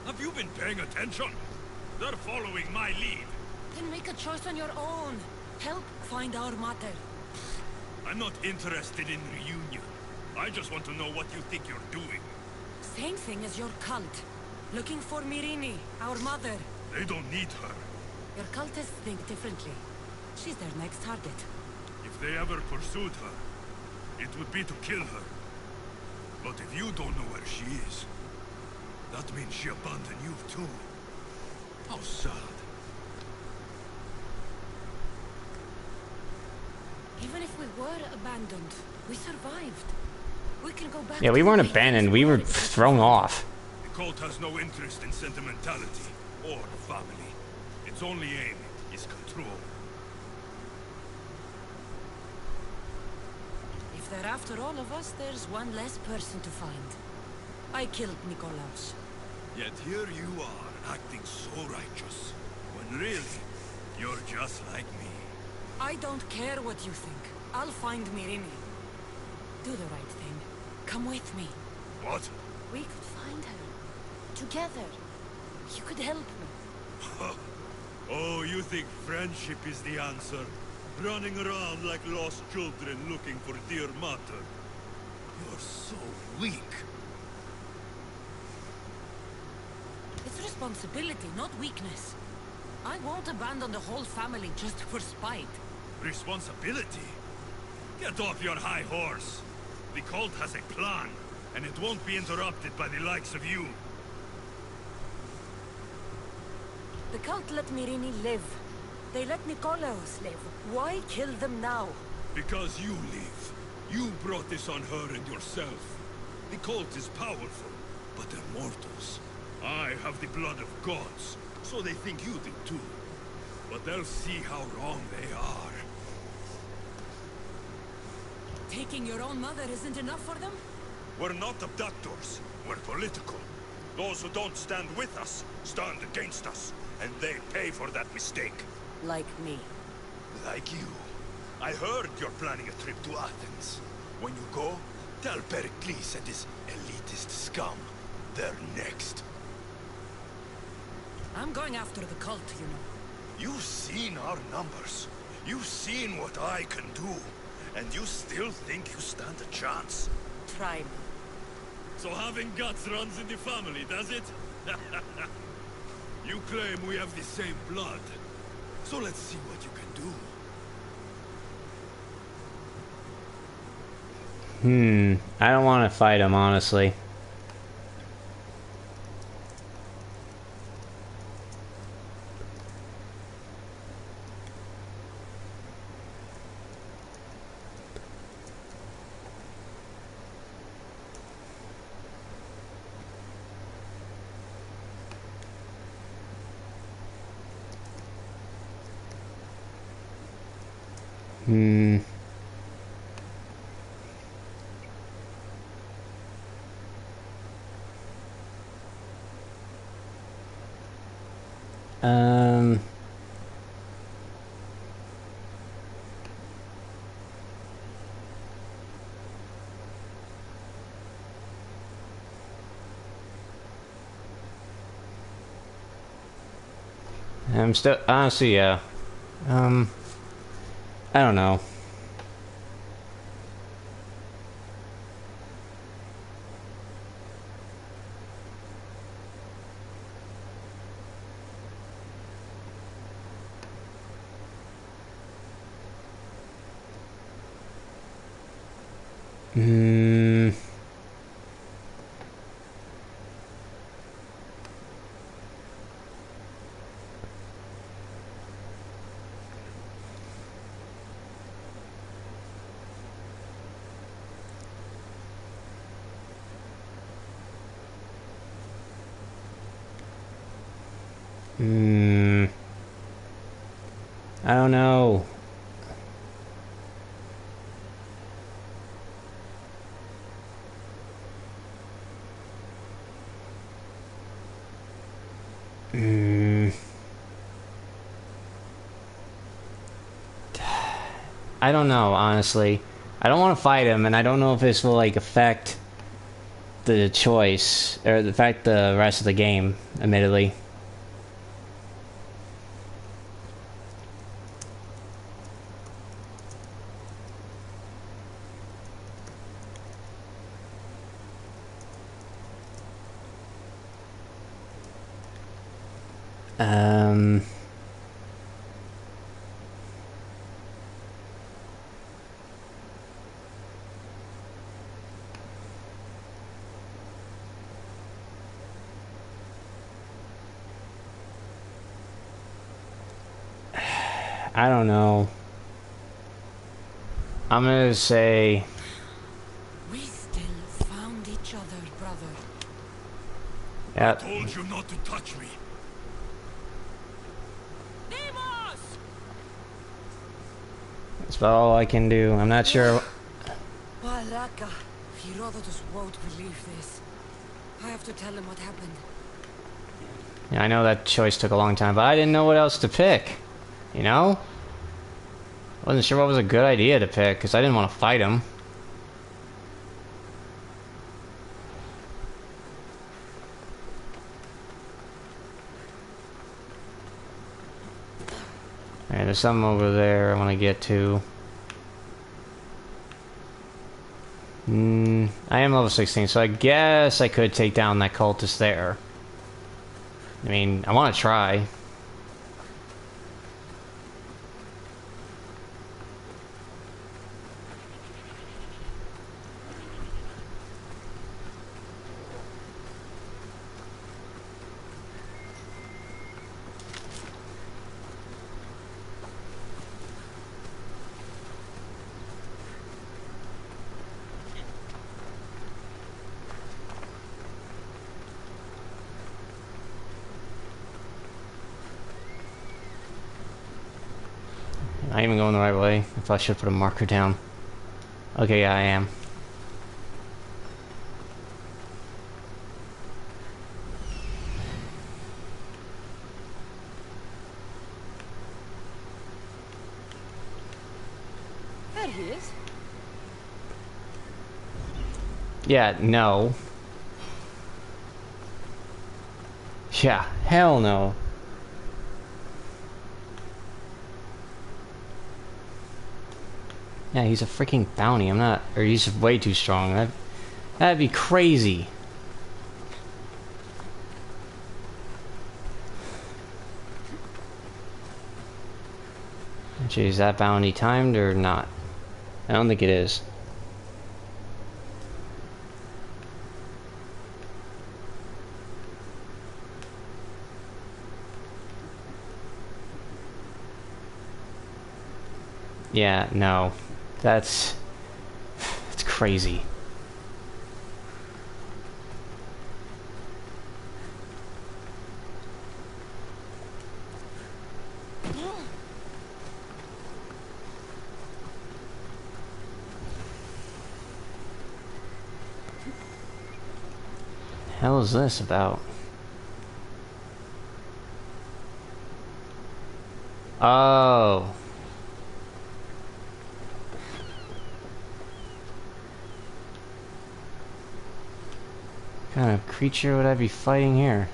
Have you been paying attention? They're following my lead. Then make a choice on your own. Help find our mater. I'm not interested in reunion. I just want to know what you think you're doing. Same thing as your cult. Looking for Mirini, our mother. They don't need her. Your cultists think differently. She's their next target. If they ever pursued her, it would be to kill her. But if you don't know where she is, that means she abandoned you too. How sad. Even if we were abandoned, we survived. We can go back. Yeah, we weren't abandoned. We were thrown off. The cult has no interest in sentimentality or family. Its only aim is control. If they're after all of us, there's one less person to find. I killed Nikolaos. Yet here you are, acting so righteous, when really, you're just like me. I don't care what you think. I'll find Mirini. Do the right thing. Come with me. What? We could find her. Together. You could help me. Oh, you think friendship is the answer? Running around like lost children looking for dear mater. You're so weak. It's responsibility, not weakness. I won't abandon the whole family just for spite. Responsibility? Get off your high horse. The cult has a plan, and it won't be interrupted by the likes of you. The cult let Mirini live. They let Nikolaos live. Why kill them now? Because you live. You brought this on her and yourself. The cult is powerful, but they're mortals. I have the blood of gods, so they think you do too. But they'll see how wrong they are. Taking your own mother isn't enough for them? We're not abductors. We're political. Those who don't stand with us, stand against us. And they pay for that mistake. Like me. Like you. I heard you're planning a trip to Athens. When you go, tell Pericles and his elitist scum. They're next. I'm going after the cult, you know. You've seen our numbers. You've seen what I can do. And you still think you stand a chance? Try me. So having guts runs in the family, does it? You claim we have the same blood. So let's see what you can do. I don't want to fight him, honestly. I'm still, honestly, yeah. I don't know. I don't know. I don't know, honestly. I don't want to fight him, and I don't know if this will, like, affect the choice, or affect the rest of the game, admittedly. I don't know. I'm gonna say... We still found each other, brother. I told you not to touch me. That's about all I can do. I'm not sure... Balaka. Herodotus won't believe this. I have to tell him what happened. Yeah, I know that choice took a long time, but I didn't know what else to pick. You know? Wasn't sure what was a good idea to pick, because I didn't want to fight him. Alright, there's something over there I want to get to. I am level 16, so I guess I could take down that cultist there. I mean, I want to try. Am I even going the right way? If I should put a marker down. Okay, yeah, I am. There he is. Yeah, no. Yeah, hell no. Yeah, he's a freaking bounty. I'm not... Or he's way too strong. That'd be crazy. Actually, is that bounty timed or not? I don't think it is. Yeah, no. That's crazy. Hell is this about? Oh. What kind of creature would I be fighting here?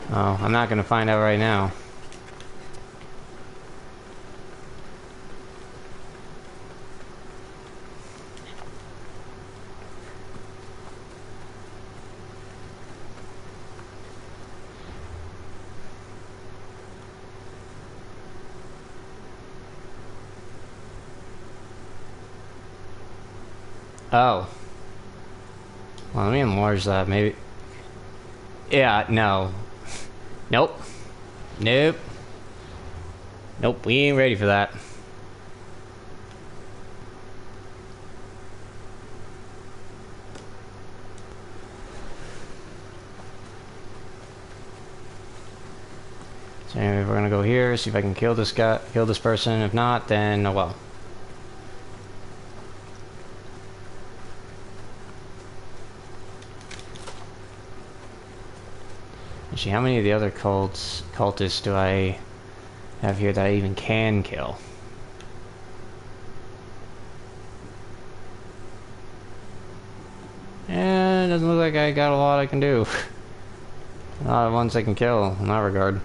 Oh, I'm not gonna find out right now. Oh. Well, let me enlarge that, maybe. Yeah, no. Nope. Nope. Nope, we ain't ready for that. So anyway, we're gonna go here, see if I can kill this guy, kill this person. If not, then oh well. Actually, how many of the other cultists do I have here that I even can kill? Yeah, it doesn't look like I got a lot I can do. A lot of ones I can kill in that regard.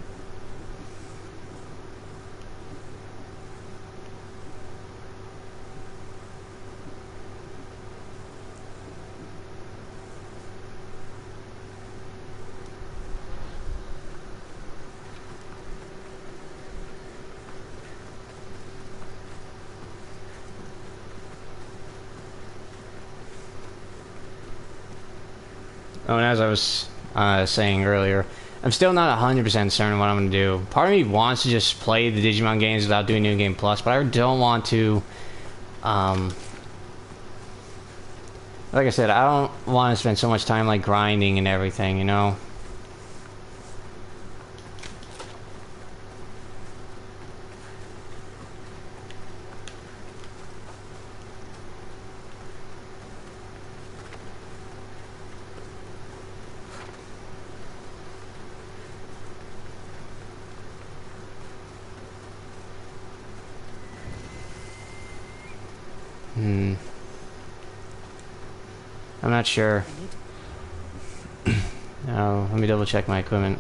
Oh, and as I was saying earlier, I'm still not 100% certain what I'm going to do. Part of me wants to just play the Digimon games without doing New Game Plus, but I don't want to... like I said, I don't want to spend so much time like grinding and everything, you know? I'm not sure. Oh, let me double check my equipment.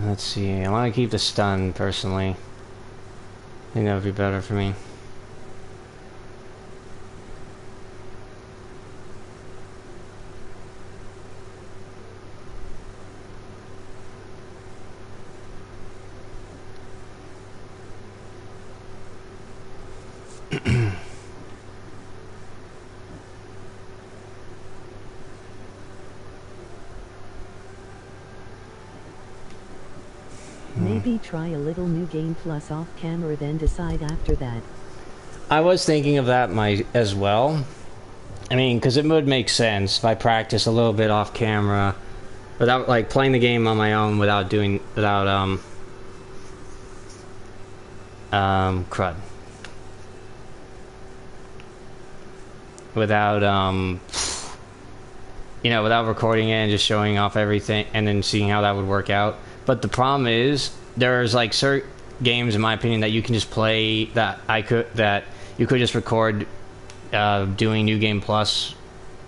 Let's see. I want to keep the stun personally. I think that would be better for me. Maybe try a little New Game Plus off camera, then decide after that. I was thinking of that as well. I mean, because it would make sense if I practice a little bit off camera, without like playing the game on my own, without crud, without you know, without recording it and just showing off everything and then seeing how that would work out. But the problem is, there's like certain games, in my opinion, that you can just play that you could just record doing New Game Plus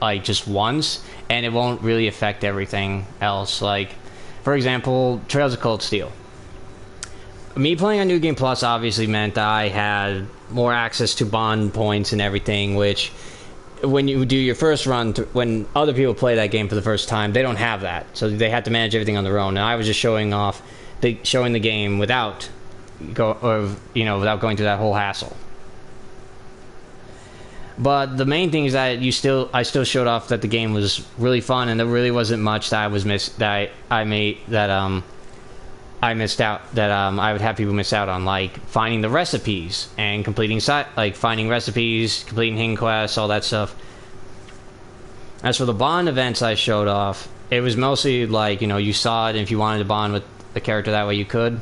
like just once, and it won't really affect everything else. Like, for example, Trails of Cold Steel. Me playing on New Game Plus obviously meant that I had more access to bond points and everything, which when you do your first run, when other people play that game for the first time, they don't have that, so they had to manage everything on their own. And I was just showing the game without without going through that whole hassle. But the main thing is that I still showed off that the game was really fun, and there really wasn't much that I missed out, that I would have people miss out on, like finding the recipes and completing finding recipes, completing hidden quests, all that stuff. As for the bond events I showed off, it was mostly like, you saw it, and if you wanted to bond with the character that way, you could.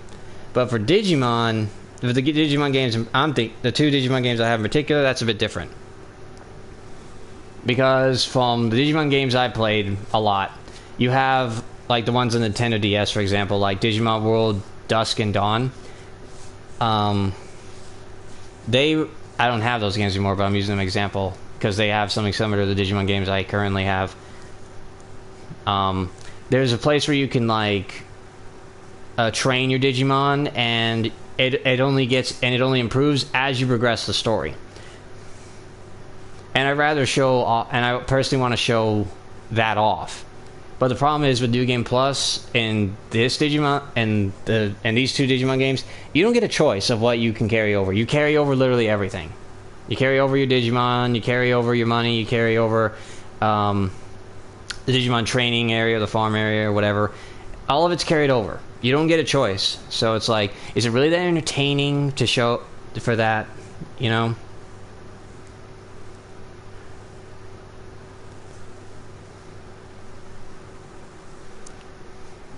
But for Digimon, the Digimon games, the two Digimon games I have in particular, that's a bit different. Because from the Digimon games I played a lot, you have like the ones on the Nintendo DS, for example, like Digimon World, Dusk and Dawn. I don't have those games anymore, but I'm using them as an example because they have something similar to the Digimon games I currently have. There's a place where you can like train your Digimon, and it only improves as you progress the story. And I personally want to show that off. But the problem is with New Game Plus and this Digimon and these two Digimon games, you don't get a choice of what you can carry over. You carry over literally everything. You carry over your Digimon, you carry over your money, you carry over the Digimon training area, the farm area, or whatever. All of it's carried over. You don't get a choice. So it's like, is it really that entertaining to show for that,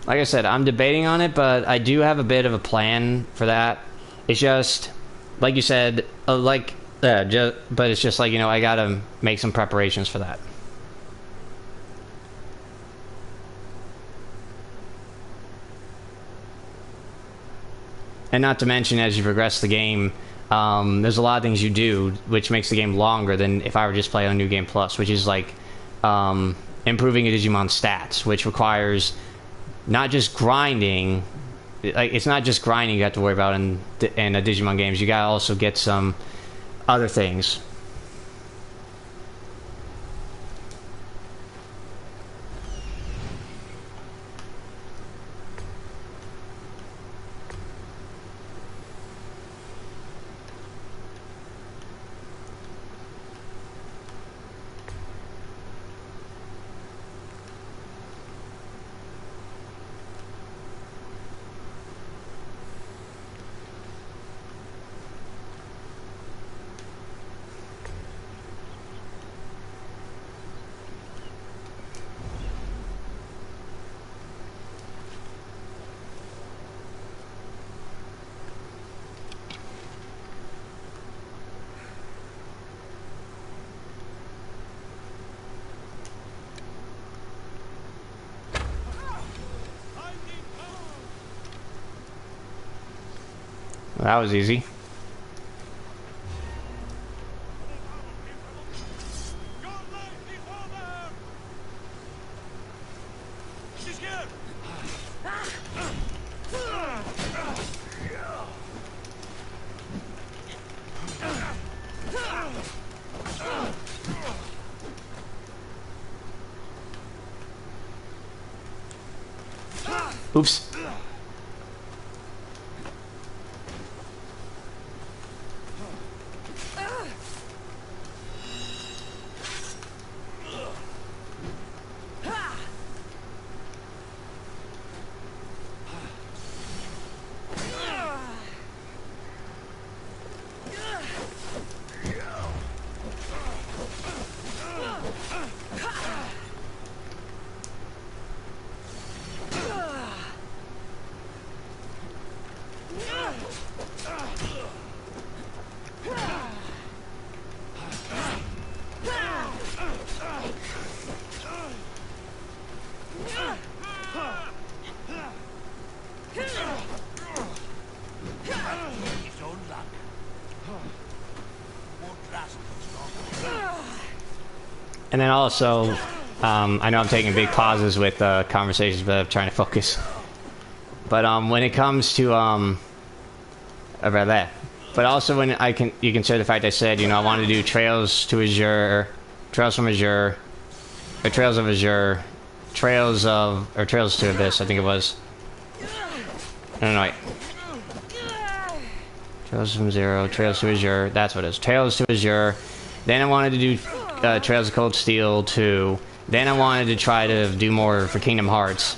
Like I said, I'm debating on it, but I do have a bit of a plan for that. It's just, like you said, but it's just like, I gotta make some preparations for that. And not to mention, as you progress the game, there's a lot of things you do, which makes the game longer than if I were just playing on New Game Plus, which is like improving a Digimon's stats, which requires not just grinding. Like, it's not just grinding you have to worry about in the Digimon games. You gotta also get some other things. That was easy. Oops. And then also, I know I'm taking big pauses with conversations, but I'm trying to focus. But when it comes to about that, but also when you consider the fact I said, you know, I wanted to do Trails to Azure, Trails from Azure, or Trails of Azure, Trails to Abyss, I think it was. No, wait. Trails from Zero, Trails to Azure, that's what it is. Trails to Azure. Then I wanted to do Trails of Cold Steel 2. Then I wanted to try to do more for Kingdom Hearts.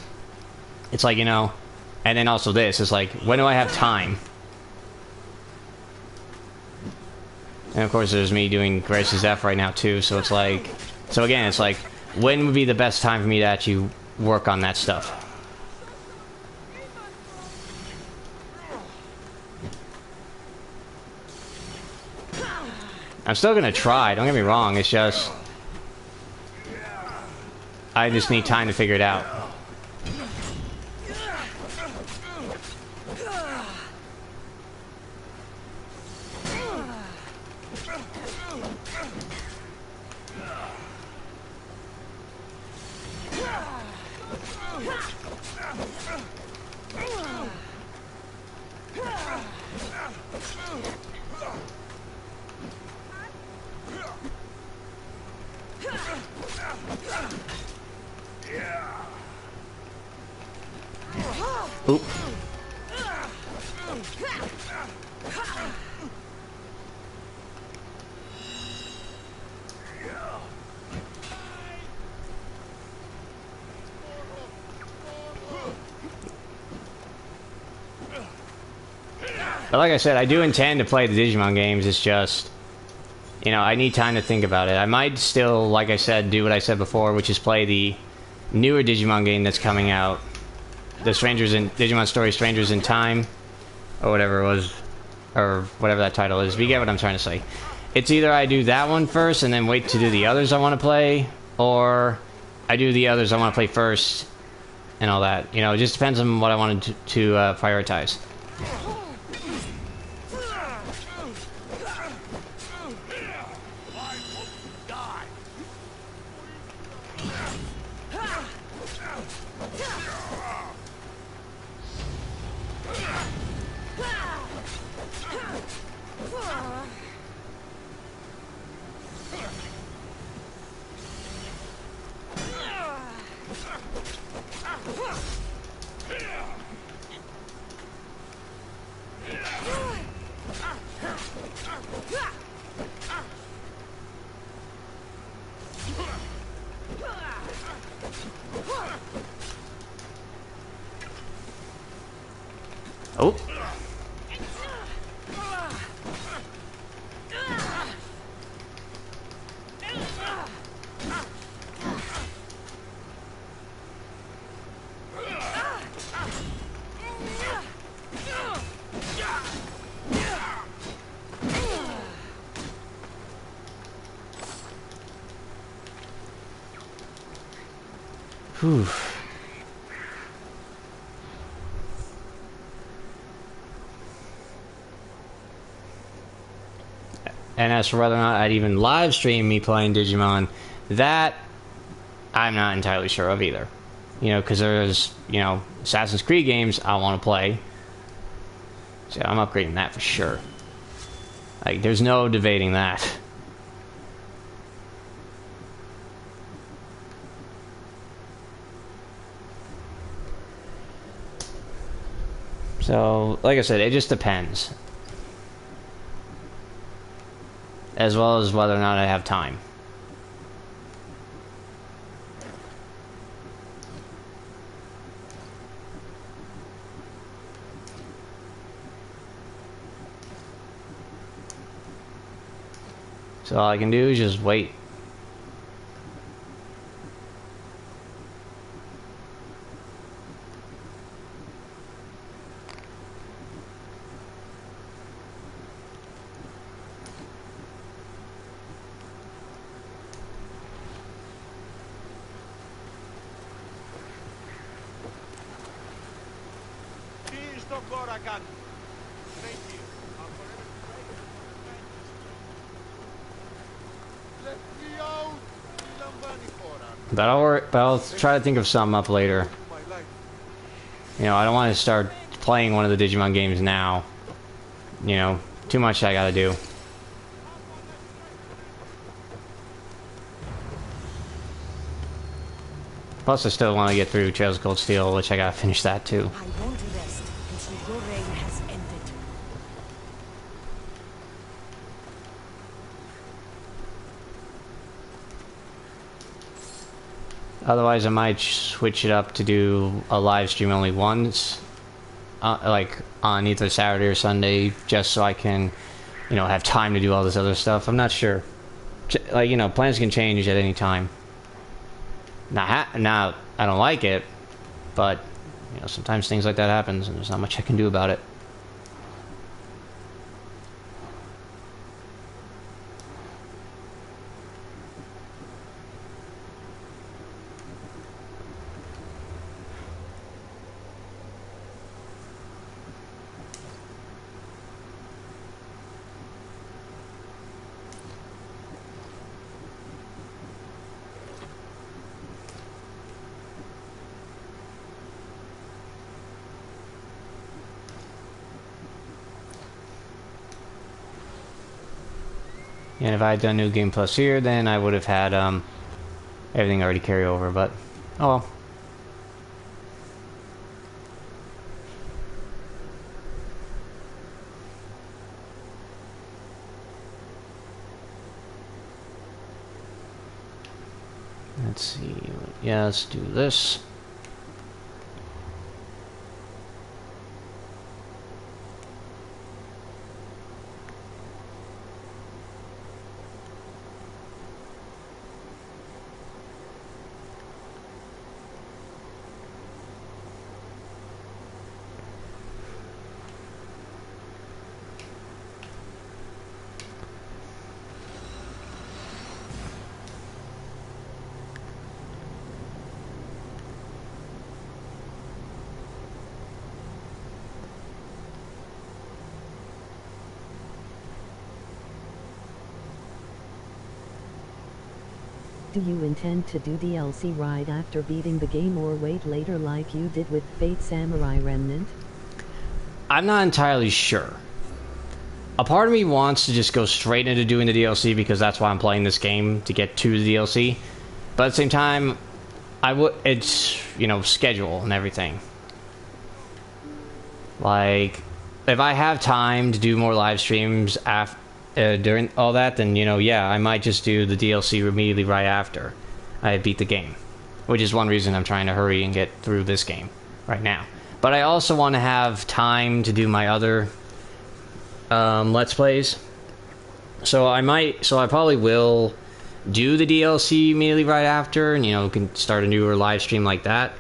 It's like, you know, and then also this. It's like, when do I have time? And of course there's me doing Grace's F right now too, so it's like... So again, it's like, when would be the best time for me to actually work on that stuff? I'm still gonna try, don't get me wrong, it's just... I just need time to figure it out. Oop. But like I said, I do intend to play the Digimon games, it's just, you know, I need time to think about it. I might still, like I said, do what I said before, which is play the newer Digimon game that's coming out. The Digimon Story Strangers in Time, or whatever it was, or whatever that title is. But you get what I'm trying to say. It's either I do that one first and then wait to do the others I want to play, or I do the others I want to play first, and all that. You know, it just depends on what I wanted to prioritize. Oh. Whew. And as for whether or not I'd even live stream me playing Digimon, that I'm not entirely sure of either. You know, because there's, you know, Assassin's Creed games I want to play. So I'm upgrading that for sure. Like, there's no debating that. So, like I said, it just depends. As well as whether or not I have time. So all I can do is just wait. That'll work, but I'll try to think of something up later. You know, I don't want to start playing one of the Digimon games now. You know, too much I gotta do. Plus, I still want to get through Trails of Cold Steel, which I gotta finish that too. I won't rest until your reign has ended. Otherwise, I might switch it up to do a live stream only once, like on either Saturday or Sunday, just so I can, you know, have time to do all this other stuff. I'm not sure. Like, you know, plans can change at any time. Now, I don't like it, but, you know, sometimes things like that happens, and there's not much I can do about it. And if I had done New Game Plus here, then I would have had everything already carry over, but oh well. Let's see. Yeah, let's do this. Do you intend to do DLC right after beating the game or wait later like you did with Fate Samurai Remnant? I'm not entirely sure. A part of me wants to just go straight into doing the DLC because that's why I'm playing this game, to get to the DLC. But at the same time, it's, you know, schedule and everything. Like, if I have time to do more live streams during all that, then, you know, yeah, I might just do the DLC immediately right after I beat the game. Which is one reason I'm trying to hurry and get through this game right now. But I also want to have time to do my other Let's Plays. So I probably will do the DLC immediately right after, and, you know, can start a newer live stream like that.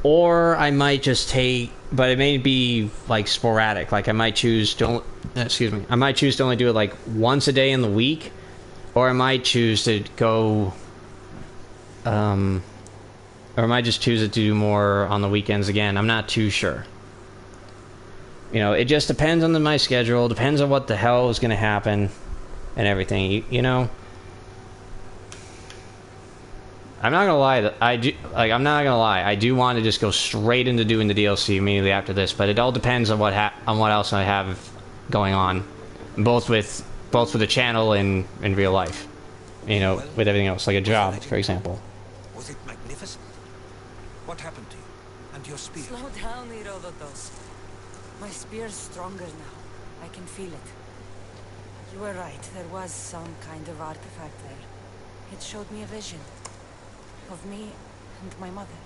Or I might just but it may be like sporadic. Like I might choose to only do it like once a day in the week, or I might choose to go, or I might just choose to do more on the weekends again. I'm not too sure. You know, it just depends on my schedule. Depends on what the hell is going to happen. and everything. You know, I'm not gonna lie. I'm not gonna lie. I do want to just go straight into doing the DLC immediately after this, but it all depends on what else I have going on, both with the channel and in real life. You know, Well, with everything else, like a job, for example. Was it magnificent? What happened to you? And your spear? Slow down, Herodotus. My spear's stronger now. I can feel it. You were right. There was some kind of artifact there. It showed me a vision. Of me and my mother.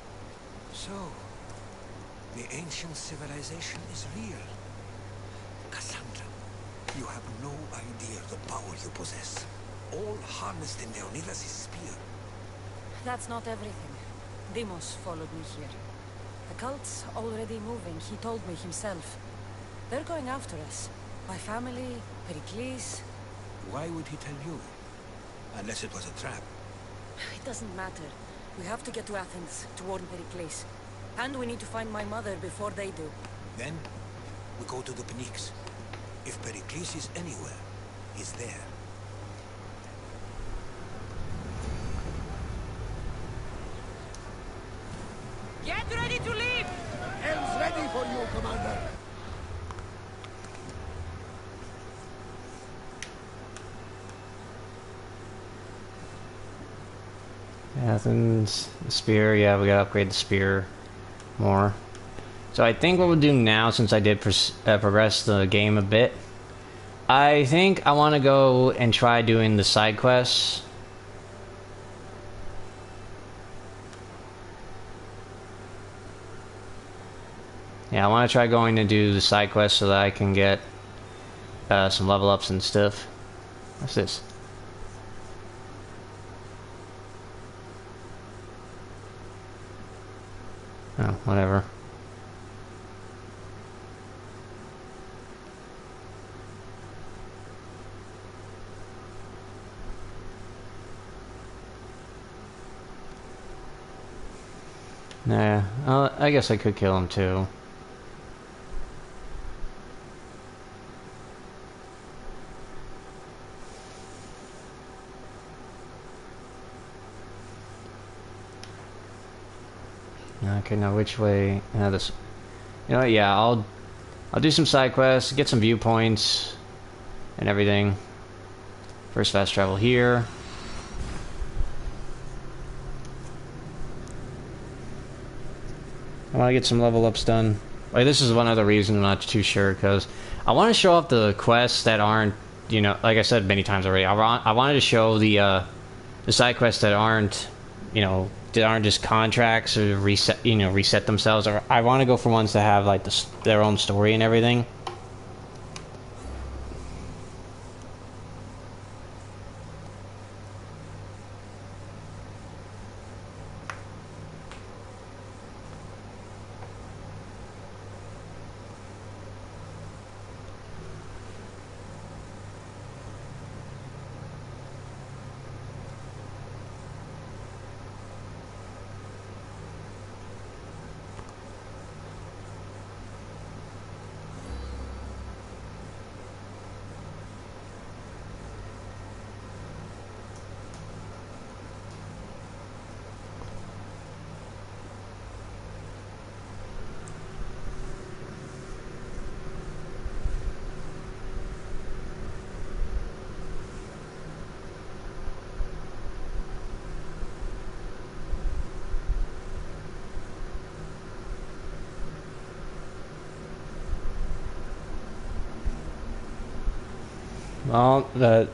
So, the ancient civilization is real. Cassandra, you have no idea the power you possess. All harnessed in Leonidas' spear. That's not everything. Deimos followed me here. The cult's already moving, he told me himself. They're going after us. My family, Pericles. Why would he tell you? Unless it was a trap. It doesn't matter. We have to get to Athens, to warn Pericles. And we need to find my mother before they do. Then, we go to the Pnyx. If Pericles is anywhere, he's there. Get ready to leave! Helm's ready for you, Commander. Athens, the spear, yeah, we gotta upgrade the spear more. So I think what we'll do now, since I did progress the game a bit, I think I want to go and try doing the side quests. Yeah, I want to try going to do the side quests so that I can get some level ups and stuff. What's this? Oh, whatever. Nah, I guess I could kill him too. Okay, now which way? This. You know what, yeah, I'll do some side quests, get some viewpoints, and everything. First fast travel here. I want to get some level ups done. Like, this is one other reason I'm not too sure, because I want to show off the quests that aren't, you know, like I said many times already. I wanted to show the side quests that aren't, you know, that aren't just contracts or reset themselves. Or I want to go for ones that have like their own story and everything.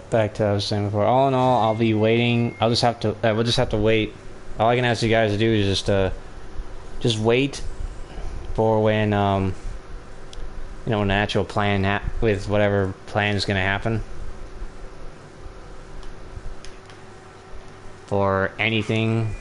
Back to what I was saying before. All in all, I'll be waiting. We'll just have to wait. All I can ask you guys to do is just wait for when you know, an actual plan with whatever plan is going to happen for anything.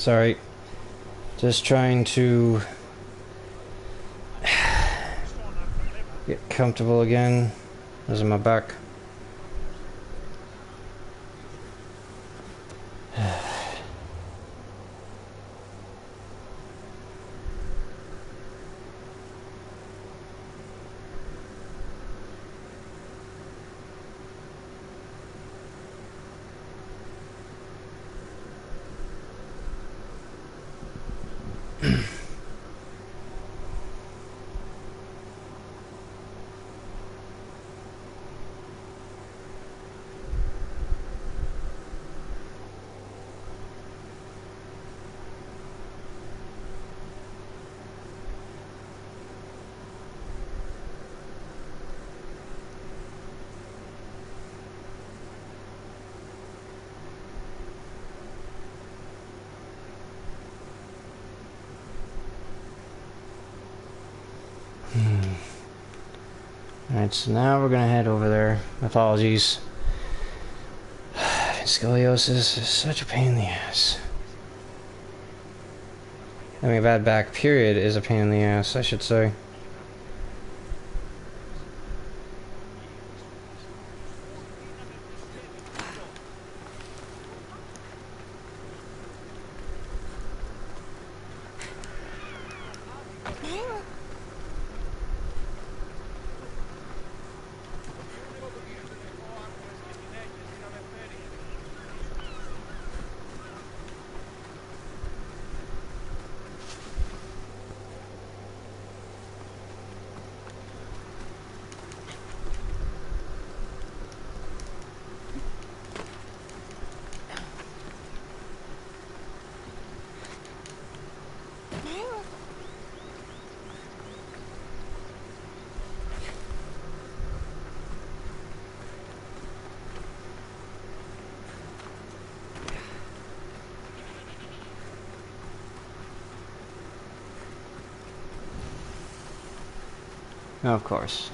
Sorry. Just trying to get comfortable again. This is my back. Alright, so now we're gonna head over there. Apologies. Scoliosis is such a pain in the ass. I mean, bad back period is a pain in the ass, I should say. Of course.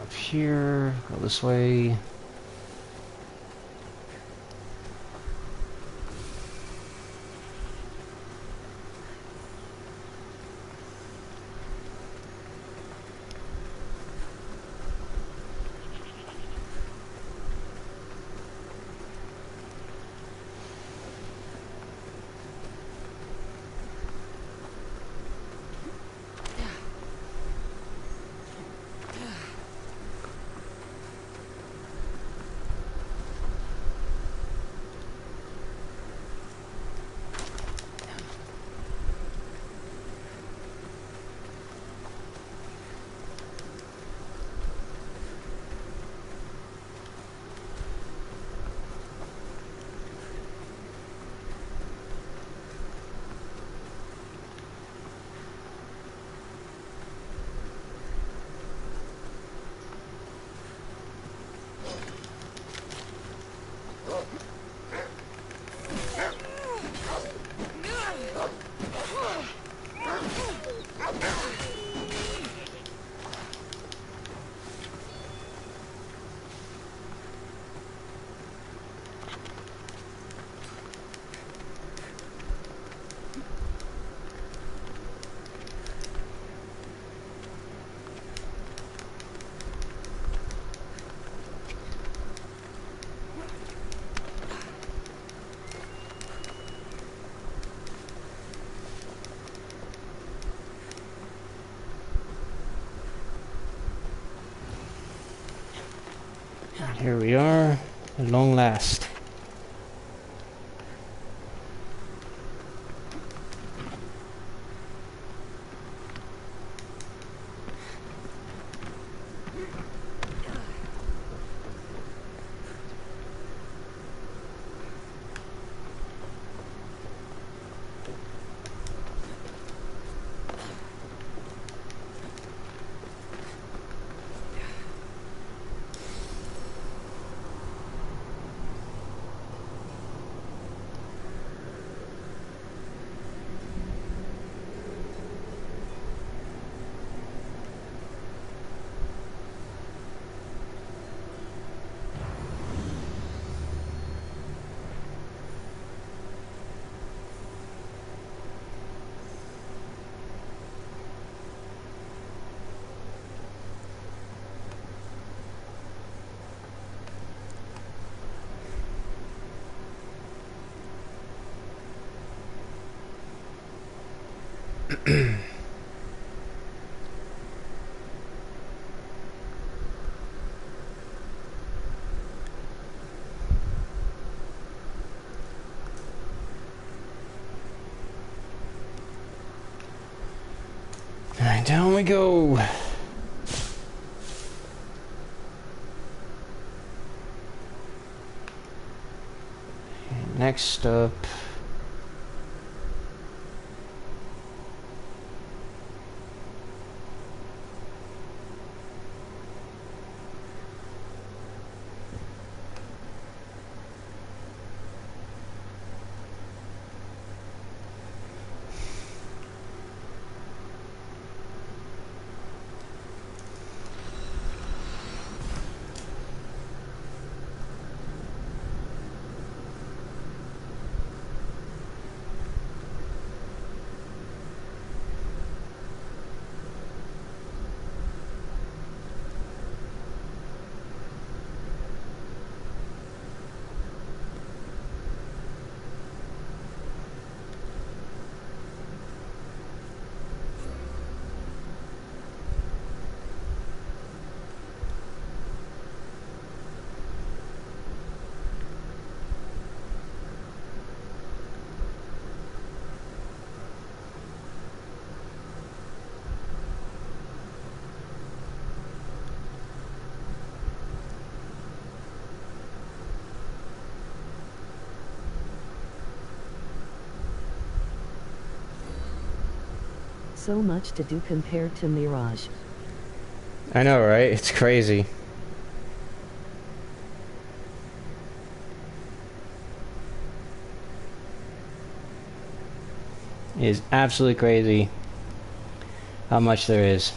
Up here, go this way. here we are, at long last. Alright, down we go. Next up. So much to do compared to Mirage. I know, right? It's crazy. It is absolutely crazy how much there is.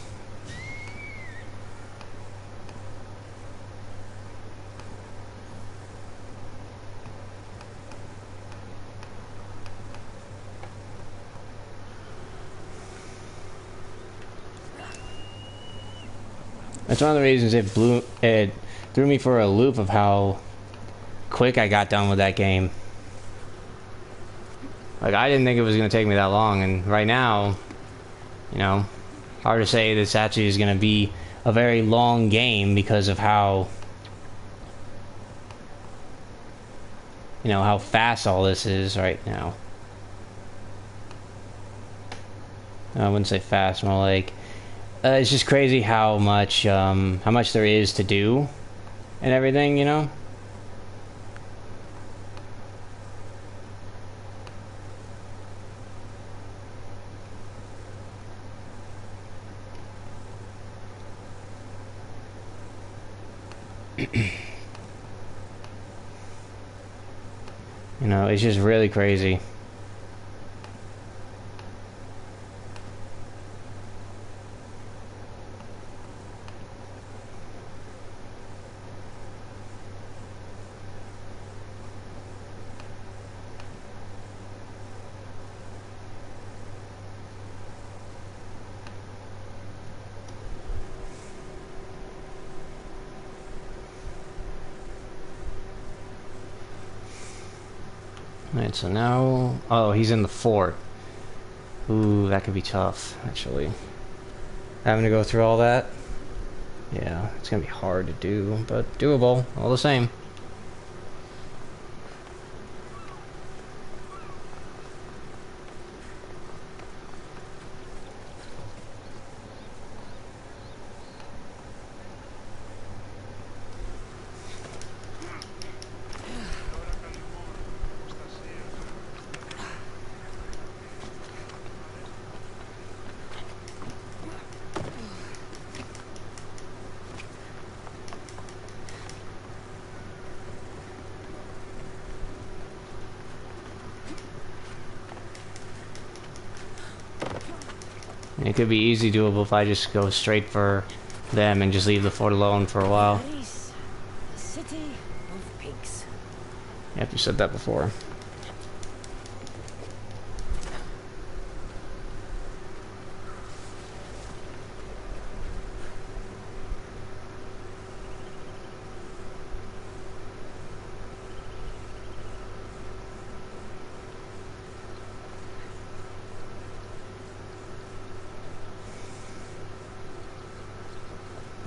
That's one of the reasons it threw me for a loop of how quick I got done with that game. Like, I didn't think it was going to take me that long, and right now, you know, hard to say this actually is going to be a very long game because of how, you know, how fast all this is right now. I wouldn't say fast, more like it's just crazy how much there is to do and everything, you know. You know, it's just really crazy. Alright, so now... Oh, he's in the fort. Ooh, that could be tough, actually. Having to go through all that. Yeah, it's gonna be hard to do, but doable all the same. It could be easy doable if I just go straight for them and just leave the fort alone for a while. Paris, the city of pigs. Yep, you said that before.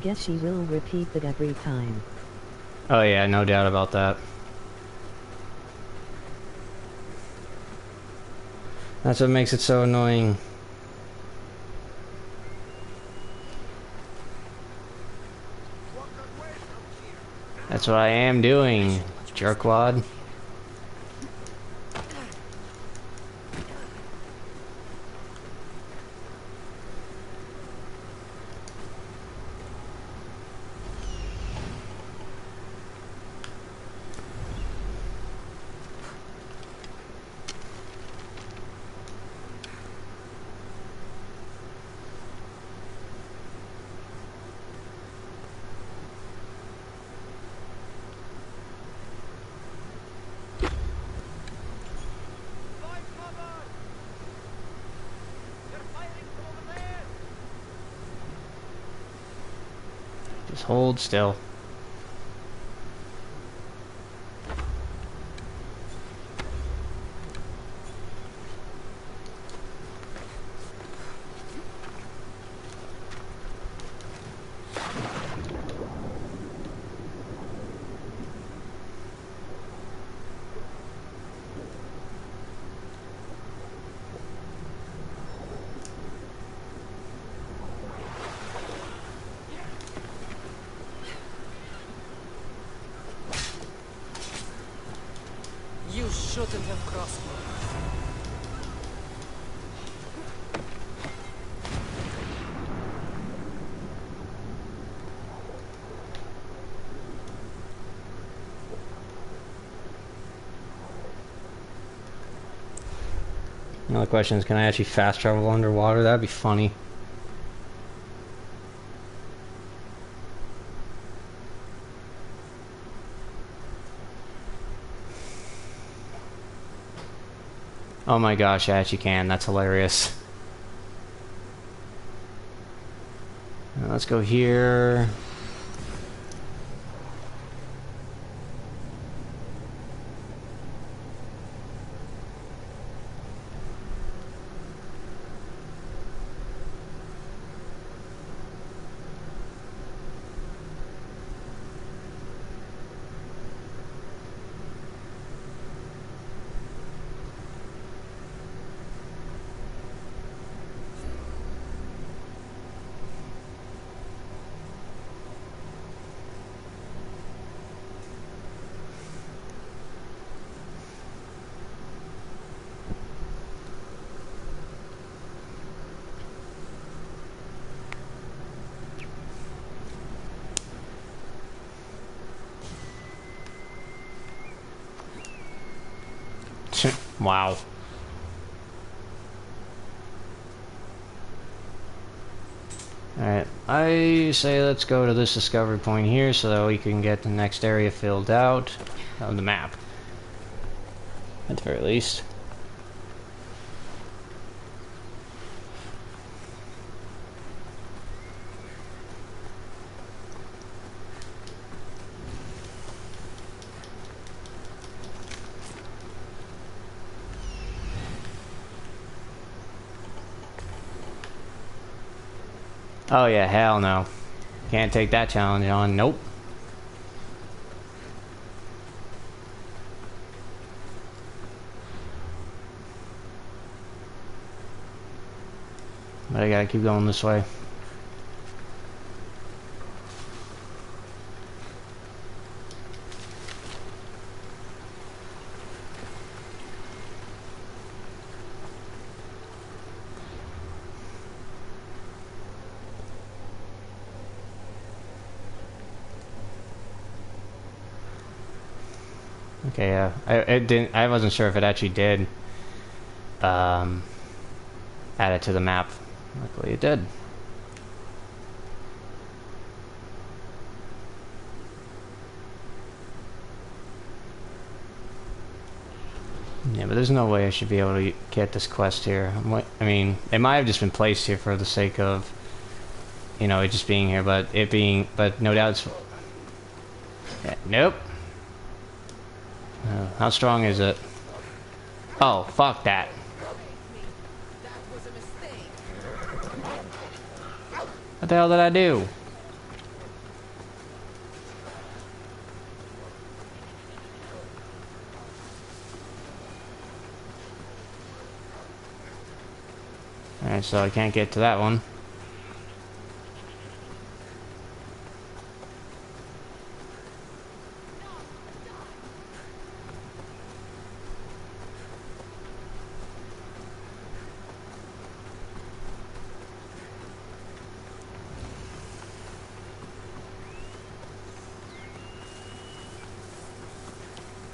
Guess she will repeat that every time. Oh yeah, no doubt about that. That's what makes it so annoying. That's what I am doing, jerkwad. Just hold still. You shouldn't have crossed me. Another question is, can I actually fast travel underwater? That'd be funny. Oh my gosh, I actually can. That's hilarious. Now let's go here. Wow. Alright, I say let's go to this discovery point here so that we can get the next area filled out on the map. At the very least. Oh yeah, hell no. Can't take that challenge on. Nope. But I gotta keep going this way. Okay, yeah. I wasn't sure if it actually did add it to the map. Luckily it did. Yeah, but there's no way I should be able to get this quest here. I mean, it might have just been placed here for the sake of, you know, it just being here, but no doubt it's... Yeah, nope. How strong is it? Oh, fuck that. What the hell did I do? Alright, so I can't get to that one.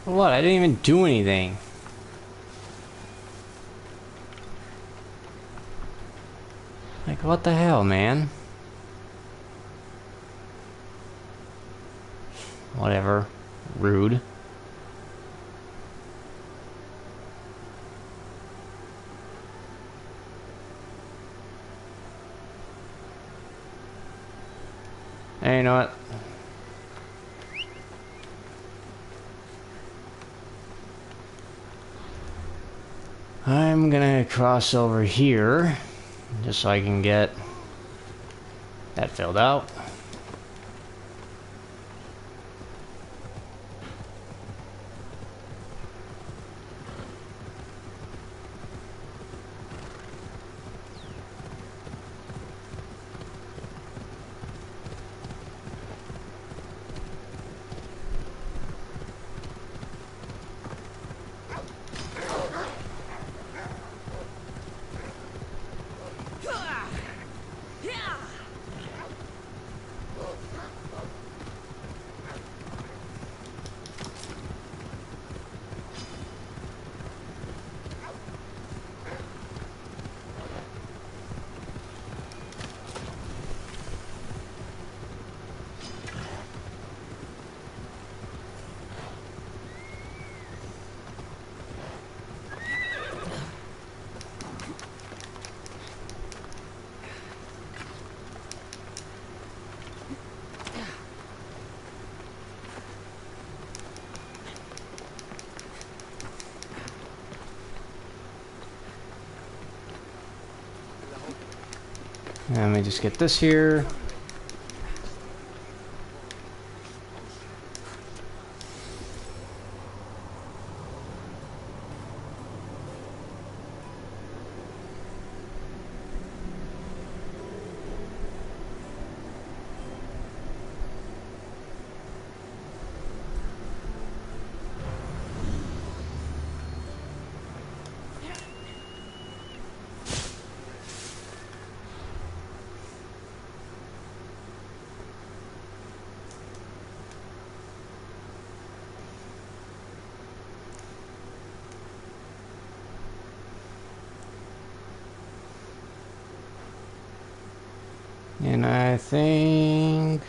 What? I didn't even do anything. Like, what the hell, man? Whatever. Rude. Hey, you know what? I'm gonna cross over here just so I can get that filled out. Let me just get this here. And I think...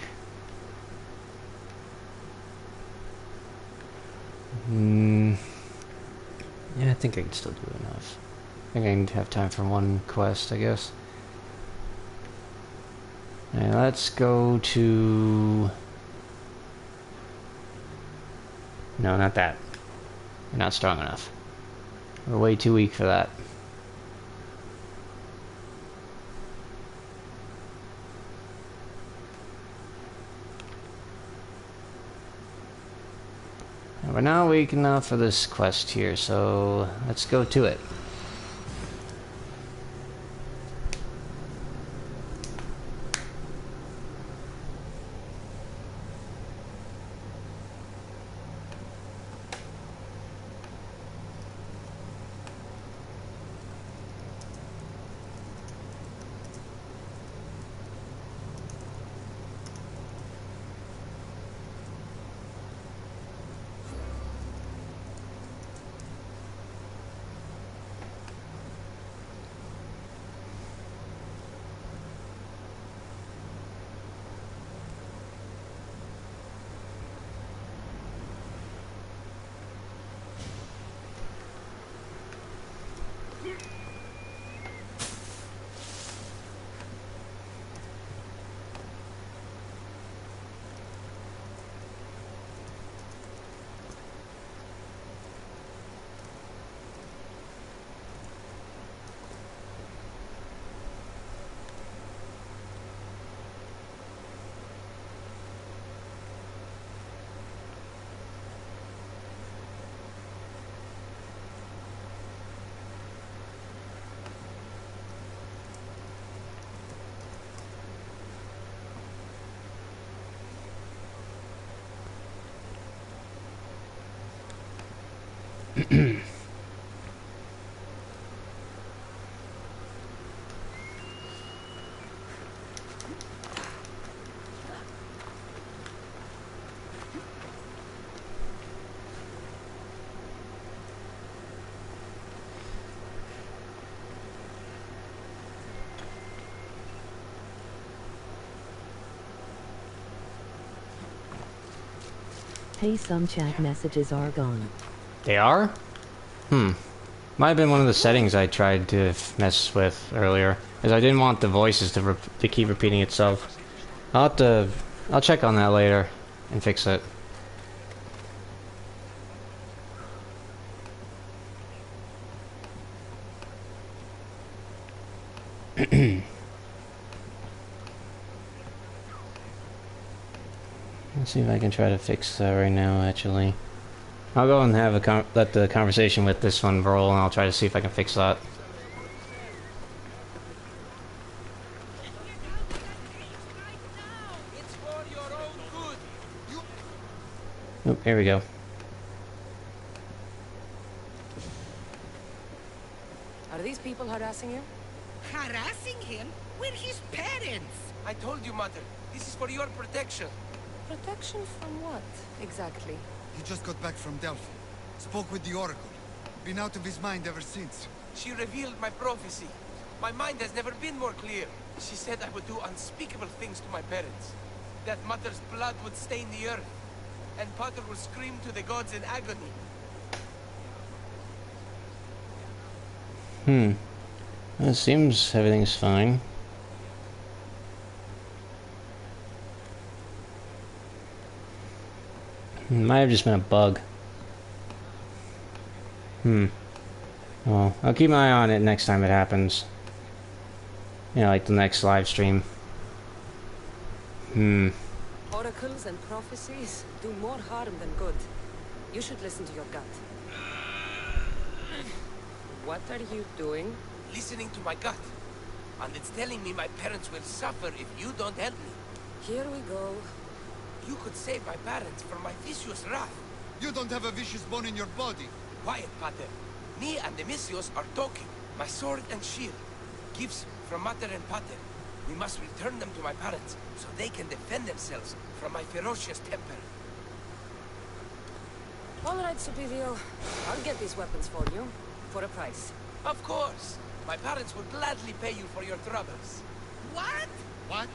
yeah, I think I can still do enough. I think I can have time for one quest, I guess. And let's go to... No, not that. You're not strong enough. We're way too weak for that. we're not weak enough for this quest here, so let's go to it. Hey, some chat messages are gone. They are? Might have been one of the settings I tried to mess with earlier, as I didn't want the voices to keep repeating itself. I'll check on that later and fix it. Let's see if I can try to fix that right now, actually. I'll go and have let the conversation with this one roll, and I'll try to see if I can fix that. Oh, here we go. Are these people harassing you? Harassing him? We're his parents! I told you, Mother. This is for your protection. Protection from what, exactly? He just got back from Delphi. Spoke with the Oracle. Been out of his mind ever since. She revealed my prophecy. My mind has never been more clear. She said I would do unspeakable things to my parents. That Mother's blood would stain the earth. And Potter would scream to the gods in agony. It seems everything's fine. Might have just been a bug. Well, I'll keep my eye on it next time it happens. You know, like the next live stream. Oracles and prophecies do more harm than good. You should listen to your gut. What are you doing? Listening to my gut. And it's telling me my parents will suffer if you don't help me. Here we go. You could save my parents from my vicious wrath. You don't have a vicious bone in your body. Quiet, Pater. Me and the Misios are talking. My sword and shield. Gifts from Mater and Pater. We must return them to my parents, so they can defend themselves from my ferocious temper. All right, Superior. I'll get these weapons for you. For a price. Of course. My parents would gladly pay you for your troubles. What? What?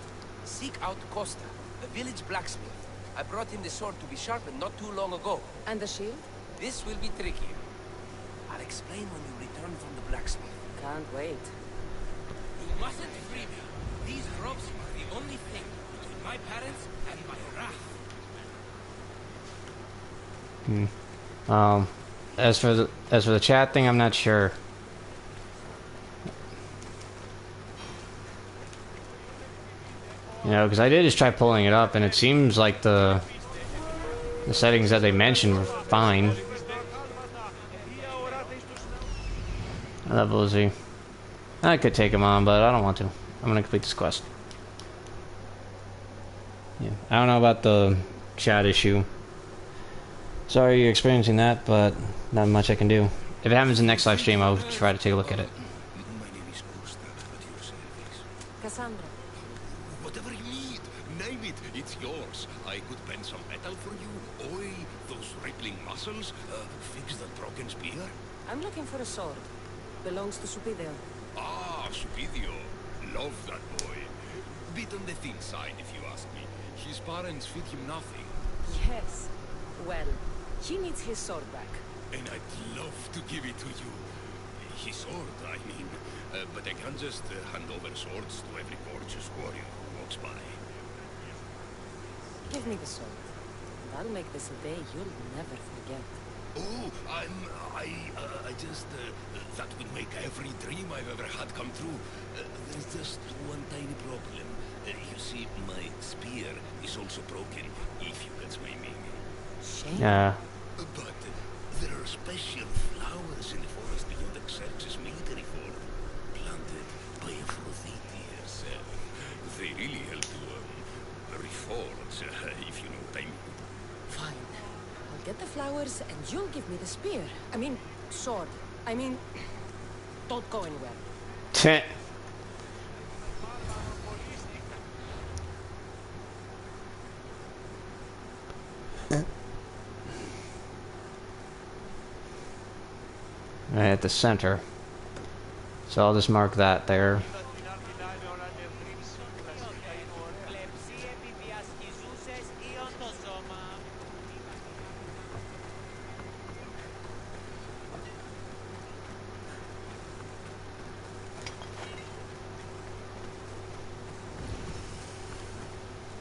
Seek out Costa, the village blacksmith. I brought him the sword to be sharpened not too long ago. And the shield? This will be trickier. I'll explain when you return from the blacksmith. Can't wait. You mustn't free me. These ropes are the only thing between my parents and my wrath. As for the chat thing, I'm not sure. You know, because I did just try pulling it up, and it seems like the The settings that they mentioned were fine. What level is he? I could take him on, but I don't want to. I'm gonna complete this quest. Yeah, I don't know about the chat issue. Sorry you're experiencing that, but not much I can do. If it happens in the next live stream, I'll try to take a look at it. My name is Gustav, at your service. Cassandra. Whatever you need, name it, it's yours. I could bend some metal for you, oil those rippling muscles, fix the broken spear. I'm looking for a sword. Belongs to Supidio. Ah, Supidio. Love that boy. Bit on the thin side, if you ask me. His parents feed him nothing. Yes. Well, he needs his sword back. And I'd love to give it to you. His sword, I mean. But I can't just hand over swords to every gorgeous warrior who walks by. Give me the sword. And I'll make this a day you'll never forget. Oh, I just, that would make every dream I've ever had come true. There's just one tiny problem. You see, my spear is also broken, if you catch my meaning. Shame. Yeah. But there are special flowers in the forest beyond Xerxes' military fort, planted by Aphrodite herself. They really help to, reforge, if you know what I mean. Fine. I'll get the flowers and you'll give me the spear. I mean, sword. I mean, don't go anywhere. Right at the center. So I'll just mark that there.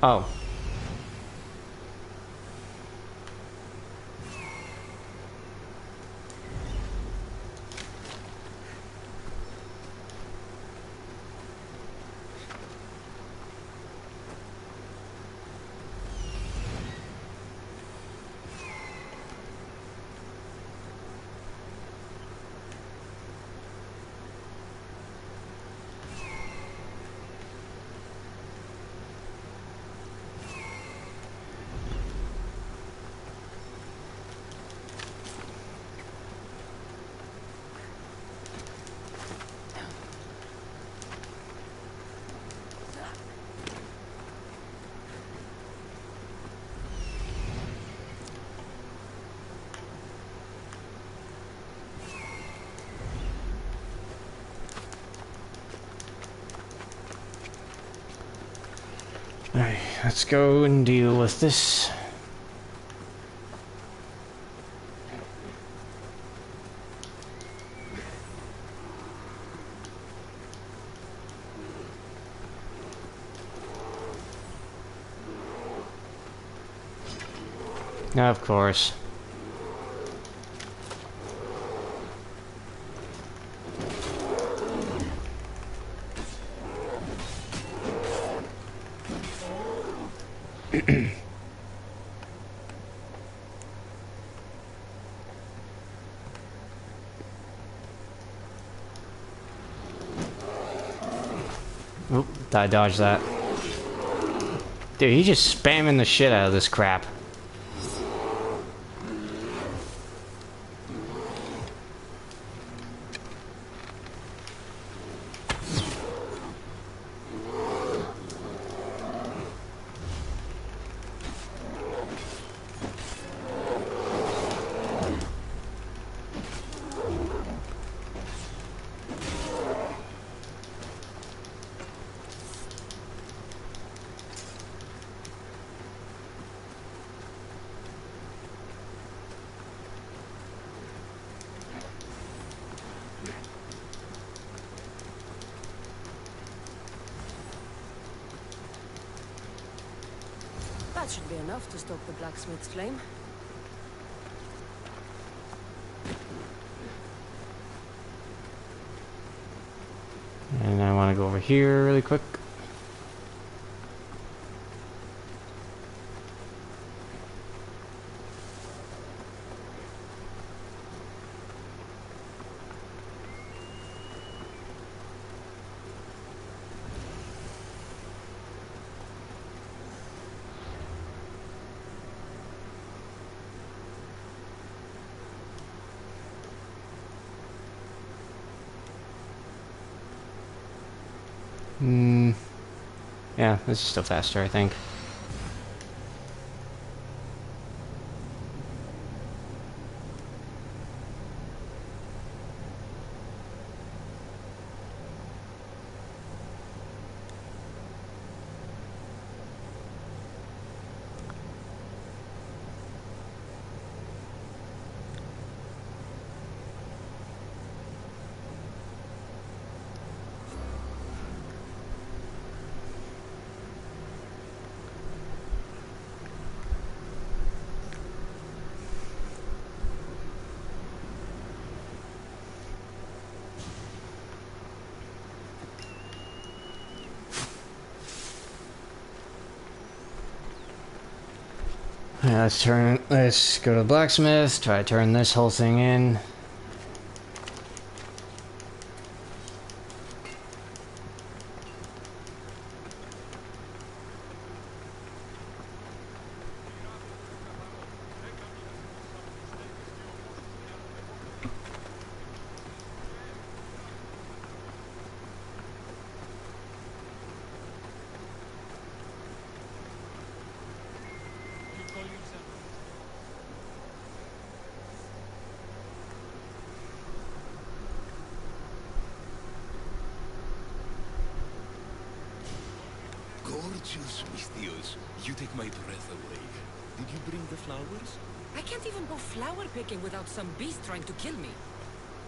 Oh. Alright, let's go and deal with this. Of course. Oop, I dodged that. Dude, he's just spamming the shit out of this crap. That should be enough to stoke the blacksmith's flame. And I want to go over here really quick. Yeah, this is still faster, I think. Yeah, let's go to the blacksmith, try to turn this whole thing in. Gorgeous, Miss Dios. You take my breath away. Did you bring the flowers? I can't even go flower picking without some beast trying to kill me.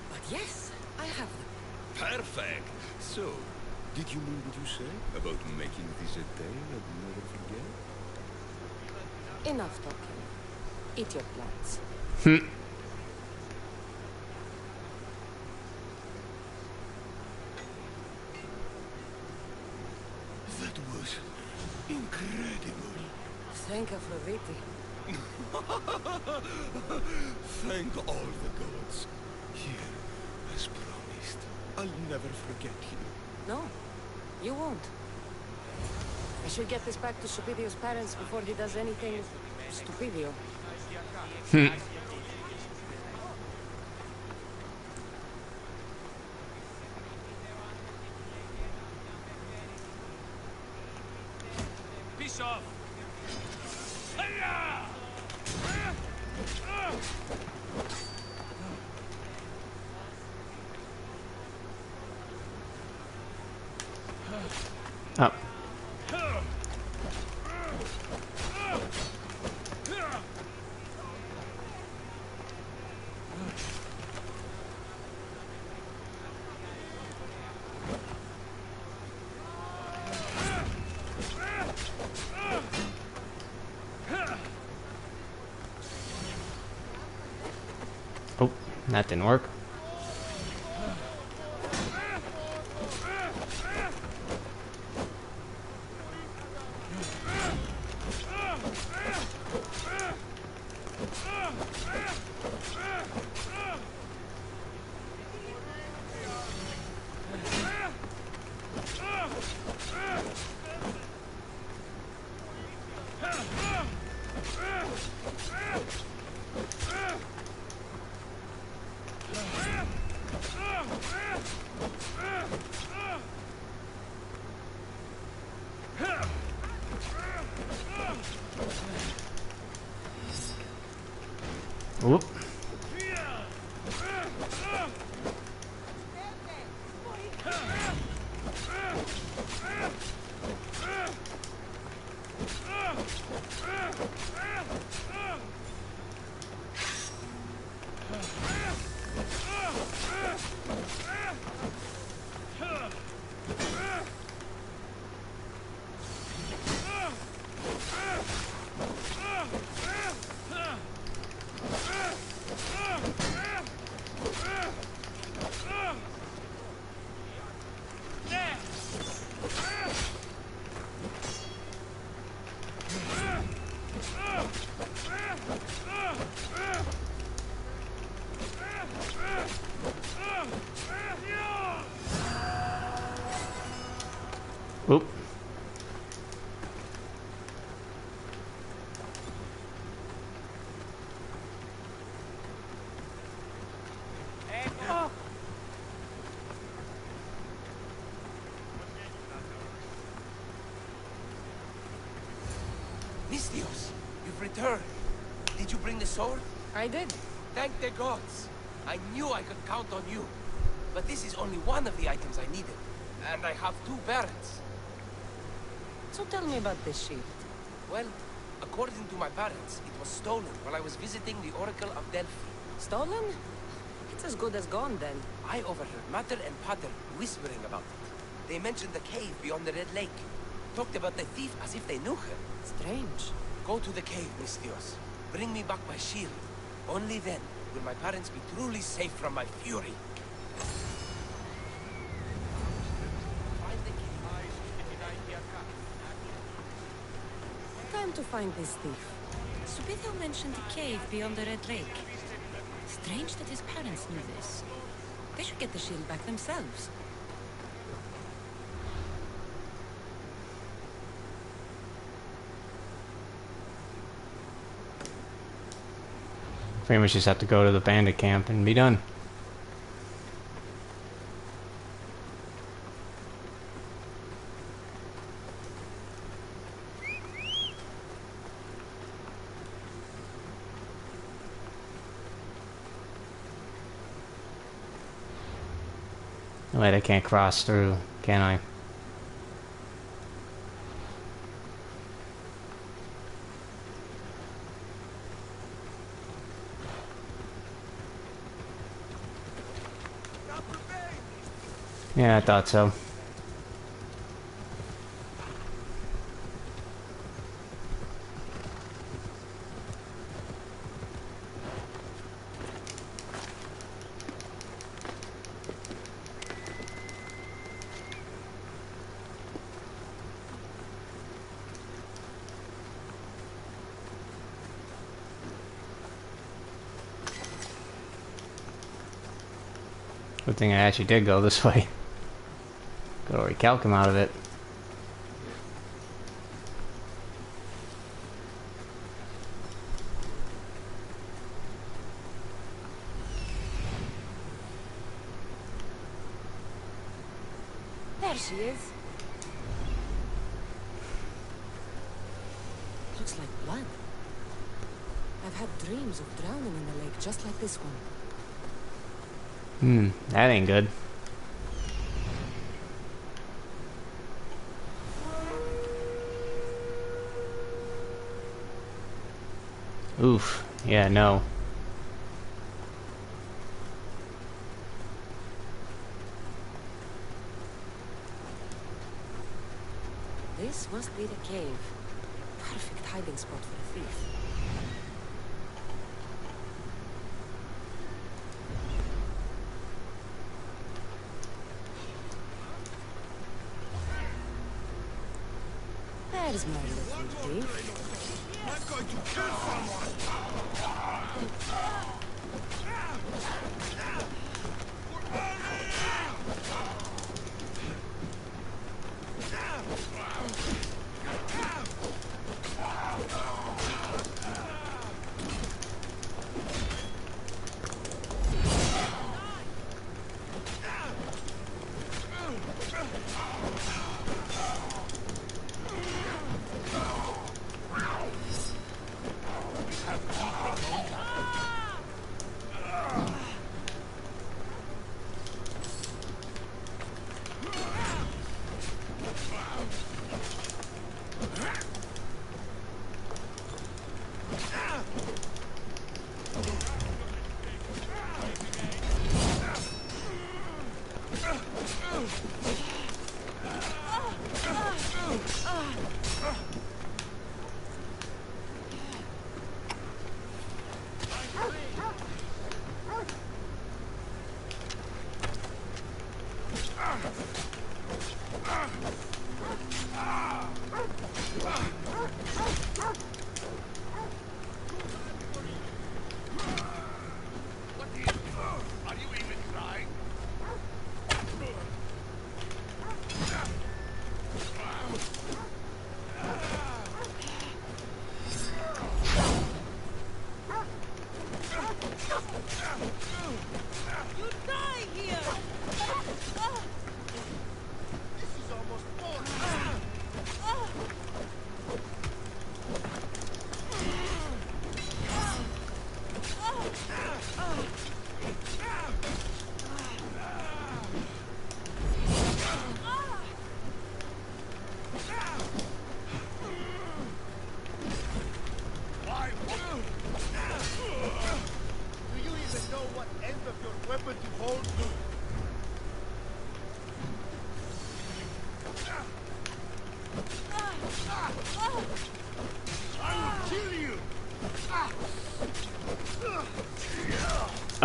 But yes, I have them. Perfect. So, did you mean what you say about making this a day I'd never forget? Enough talking. Eat your plants. That was incredible. Thank Aphrodite. Thank all the gods. Here, as promised, I'll never forget you. No, you won't. I should get this back to Supidio's parents before he does anything stupidio. Piss off! Oh. Oh, that didn't work. Whoop. Oop. return. Did you bring the sword? I did. Thank the gods. I knew I could count on you. But this is only one of the items I needed. And I have 2 barons. So tell me about this shield. Well, according to my parents, it was stolen while I was visiting the Oracle of Delphi. Stolen? It's as good as gone then. I overheard Mater and Pater whispering about it. They mentioned the cave beyond the Red Lake. Talked about the thief as if they knew her. Strange. Go to the cave, Mistios. Bring me back my shield. Only then will my parents be truly safe from my fury. Time to find this thief. Subito mentioned the cave beyond the Red Lake. Strange that his parents knew this. They should get the shield back themselves. Pretty much just have to go to the bandit camp and be done. Wait, I can't cross through, can I? Yeah, I thought so. Good thing I actually did go this way. Could already calc him out of it. There she is. Looks like blood. I've had dreams of drowning in the lake just like this one. That ain't good. Oof. Yeah, no. This must be the cave. Perfect hiding spot for a thief. There's my little thief. I'm going to kill someone!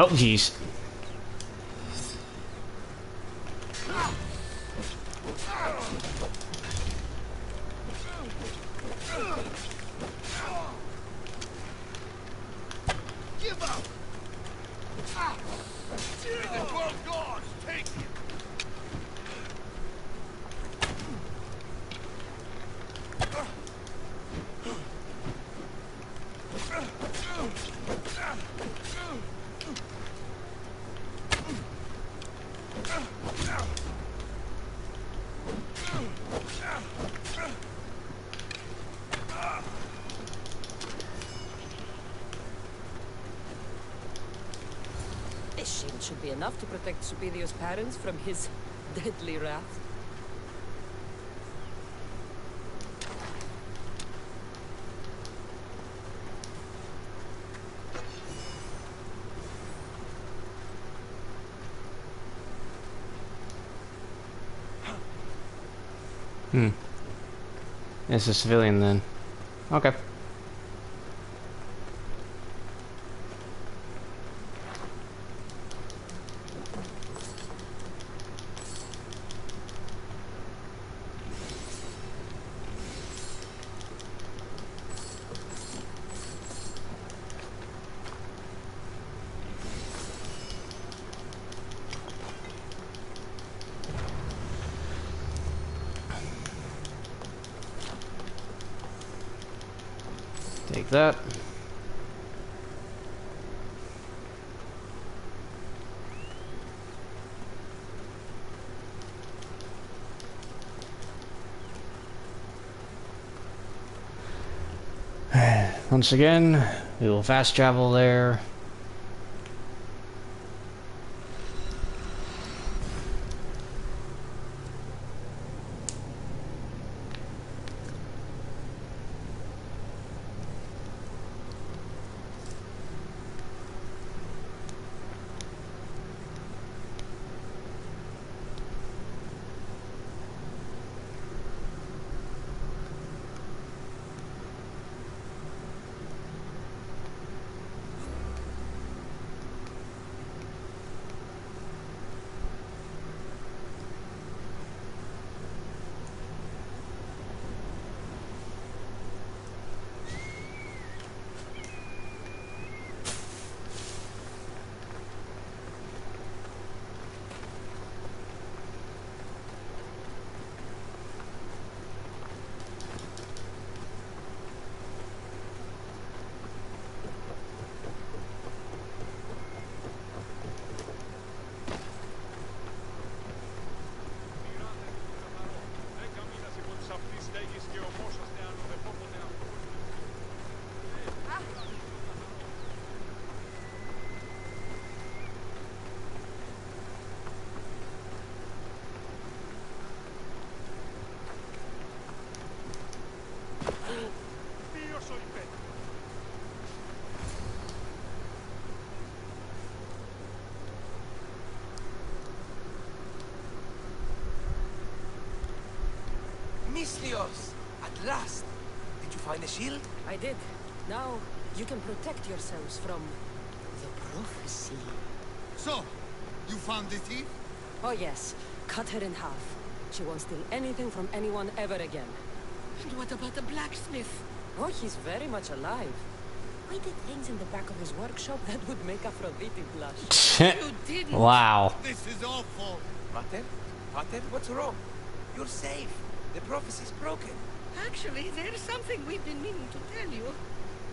Oh, jeez. Give up! May the 12 gods take you! This shield should be enough to protect Supidio's parents from his deadly wrath. It's a civilian then. Okay. Take that. Once again, we will fast travel there. Mislios! At last! Did you find a shield? I did. Now, you can protect yourselves from the prophecy. So, you found the thief? Oh yes. Cut her in half. She won't steal anything from anyone ever again. And what about the blacksmith? Oh, he's very much alive. I did things in the back of his workshop that would make Aphrodite blush. You didn't. Wow. This is awful. Pater? Pater, what's wrong? You're safe. The prophecy's broken. Actually, there's something we've been meaning to tell you.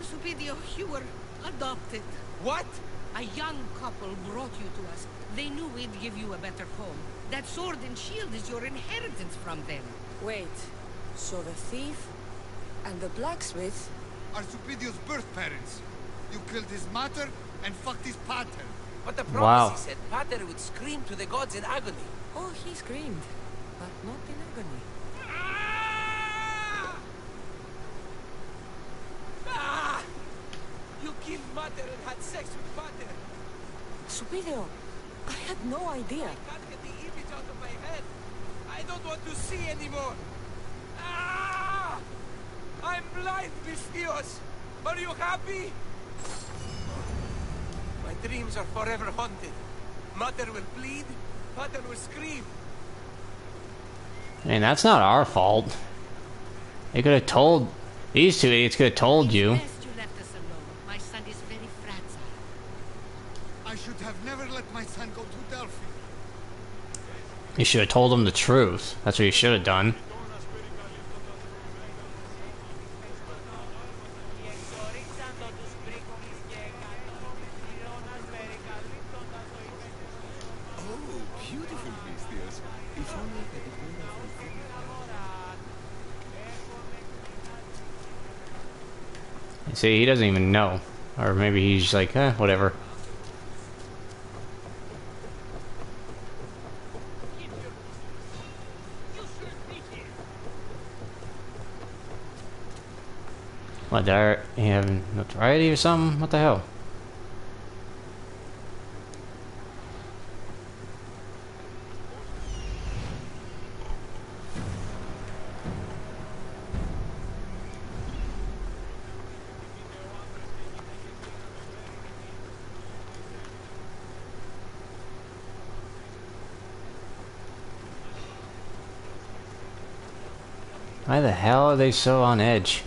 Supidio, you were adopted. What? A young couple brought you to us. They knew we'd give you a better home. That sword and shield is your inheritance from them. Wait, so the thief and the blacksmith are Supidio's birth parents. You killed his mater and fucked his pater. But the prophecy said Pater would scream to the gods in agony. Oh, he screamed, but not in agony. Ah! You killed Mater and had sex with Pater. Supidio, I had no idea. I can't get the image out of my head. I don't want to see anymore. Ah! I'm blind, Mislios. Are you happy? My dreams are forever haunted. Mother will bleed, Father will scream. I mean, that's not our fault. They could have told... These two idiots could have told you. Best you left us alone. My son is very fragile. I should have never let my son go to Delphi. You should have told them the truth. That's what you should have done. Oh, beautiful vistas. If only I could bring them from February. See, he doesn't even know. Or maybe he's just like, eh, whatever. What, did he have notoriety or something? What the hell? Why the hell are they so on edge?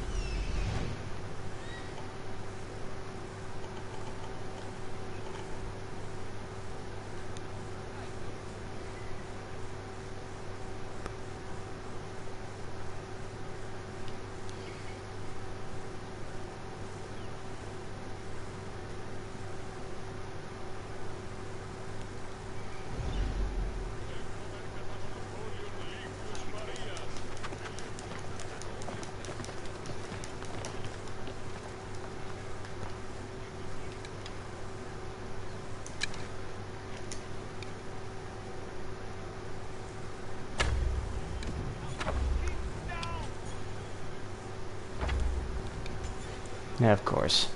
Yeah, of course.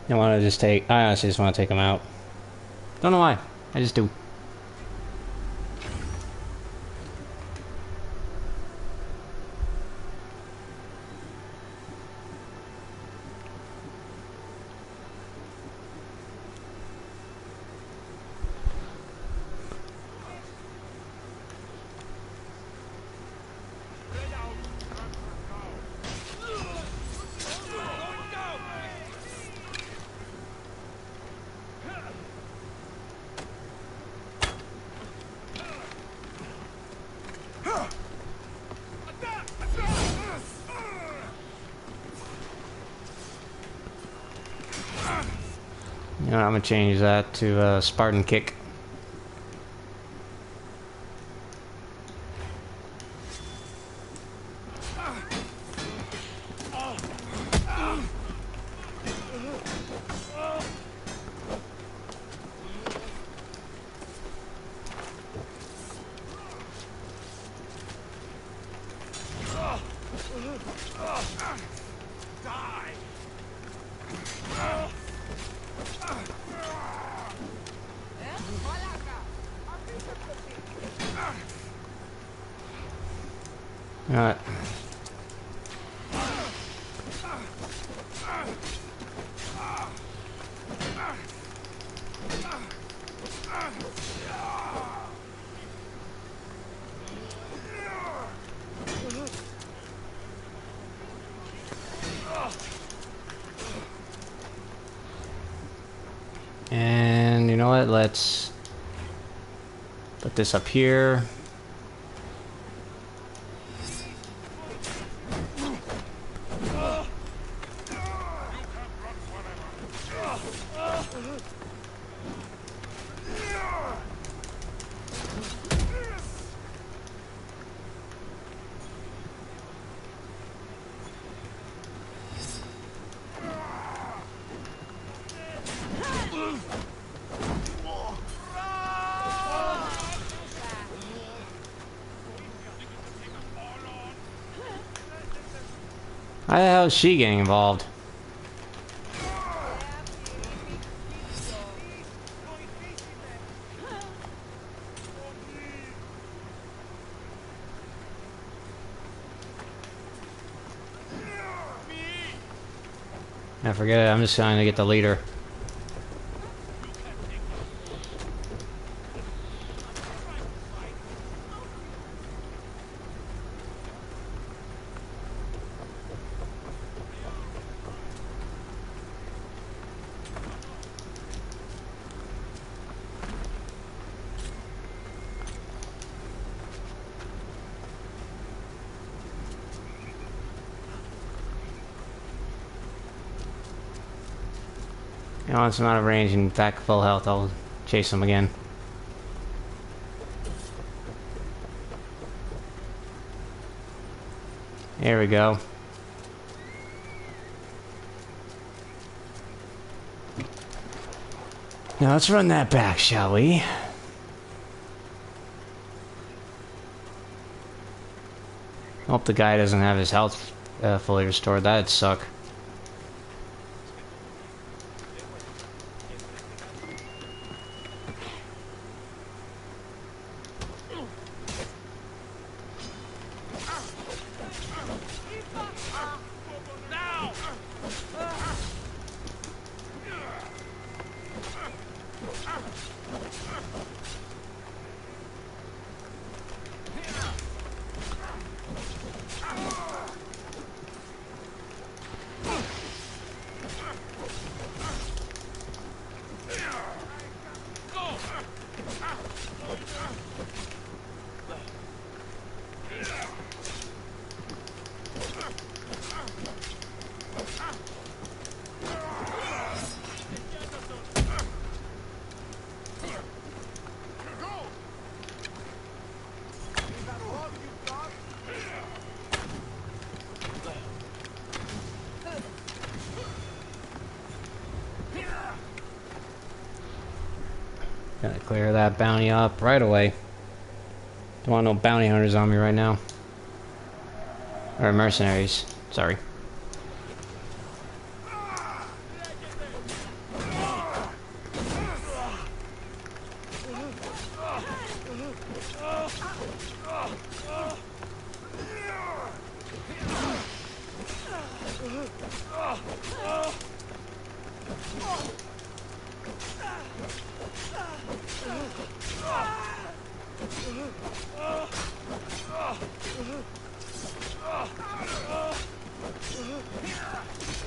I want to just take... I honestly just want to take him out. Don't know why. I just do. You know, I'm gonna change that to Spartan kick. Alright. And you know what? Let's put this up here. Why the hell is she getting involved? I forget it, I'm just trying to get the leader. Once I'm out of range and back full health, I'll chase him again. There we go. Now let's run that back, shall we? Hope the guy doesn't have his health fully restored. That'd suck. Gotta clear that bounty up right away. Don't want no bounty hunters on me right now. Or mercenaries, sorry.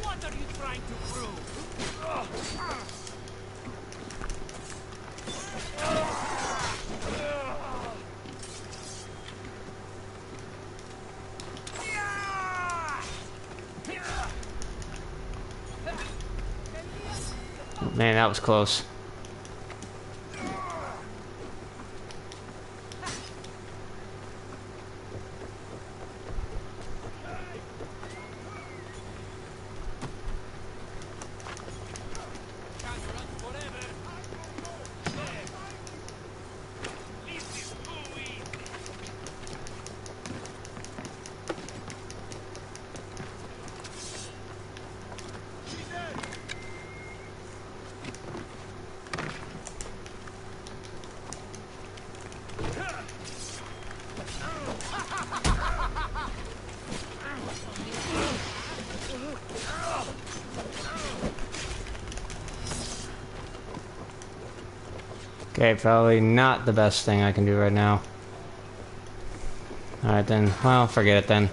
What are you trying to prove? Man, that was close. Okay, probably not the best thing I can do right now. Alright then, well, forget it then.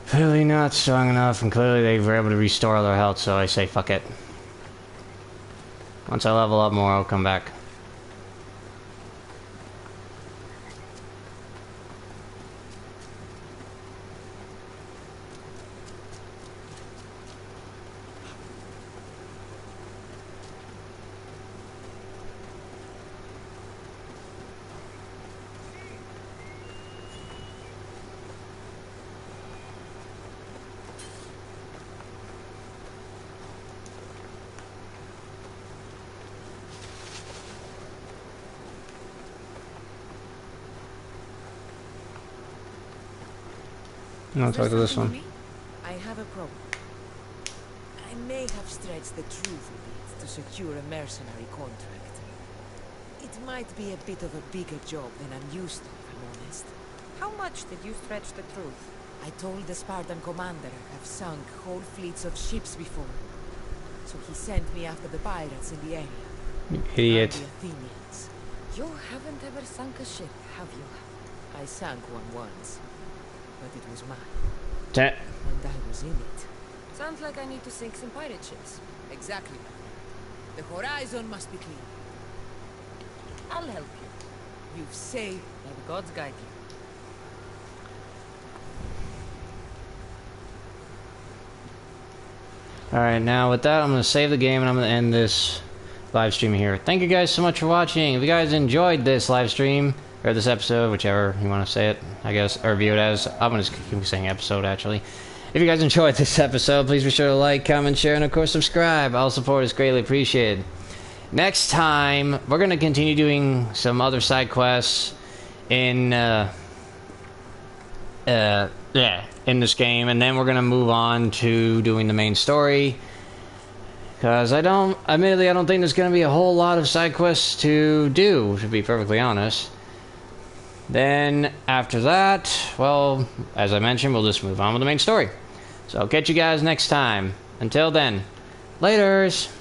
Clearly not strong enough, and clearly they were able to restore their health, so I say fuck it. Once I level up more, I'll come back. I'll talk to this one. I have a problem. I may have stretched the truth a bit to secure a mercenary contract. It might be a bit of a bigger job than I'm used to, if I'm honest. How much did you stretch the truth? I told the Spartan commander I've sunk whole fleets of ships before. So he sent me after the pirates in the area. You idiot. And the Athenians. You haven't ever sunk a ship, have you? I sank one once, but it was mine. And I was in it. Sounds like I need to sink some pirate ships. Exactly. The horizon must be clear. I'll help you. You've saved, may the gods guide you. Alright, now with that, I'm going to save the game and I'm going to end this live stream here. Thank you guys so much for watching. If you guys enjoyed this live stream, or this episode, whichever you want to say it, I guess, or view it as, I'm going to keep saying episode, actually. If you guys enjoyed this episode, please be sure to like, comment, share, and of course subscribe. All support is greatly appreciated. Next time, we're going to continue doing some other side quests in, in this game, and then we're going to move on to doing the main story. Because admittedly, I don't think there's going to be a whole lot of side quests to do, to be perfectly honest. Then, after that, well, as I mentioned, we'll just move on with the main story. So I'll catch you guys next time. Until then, laters!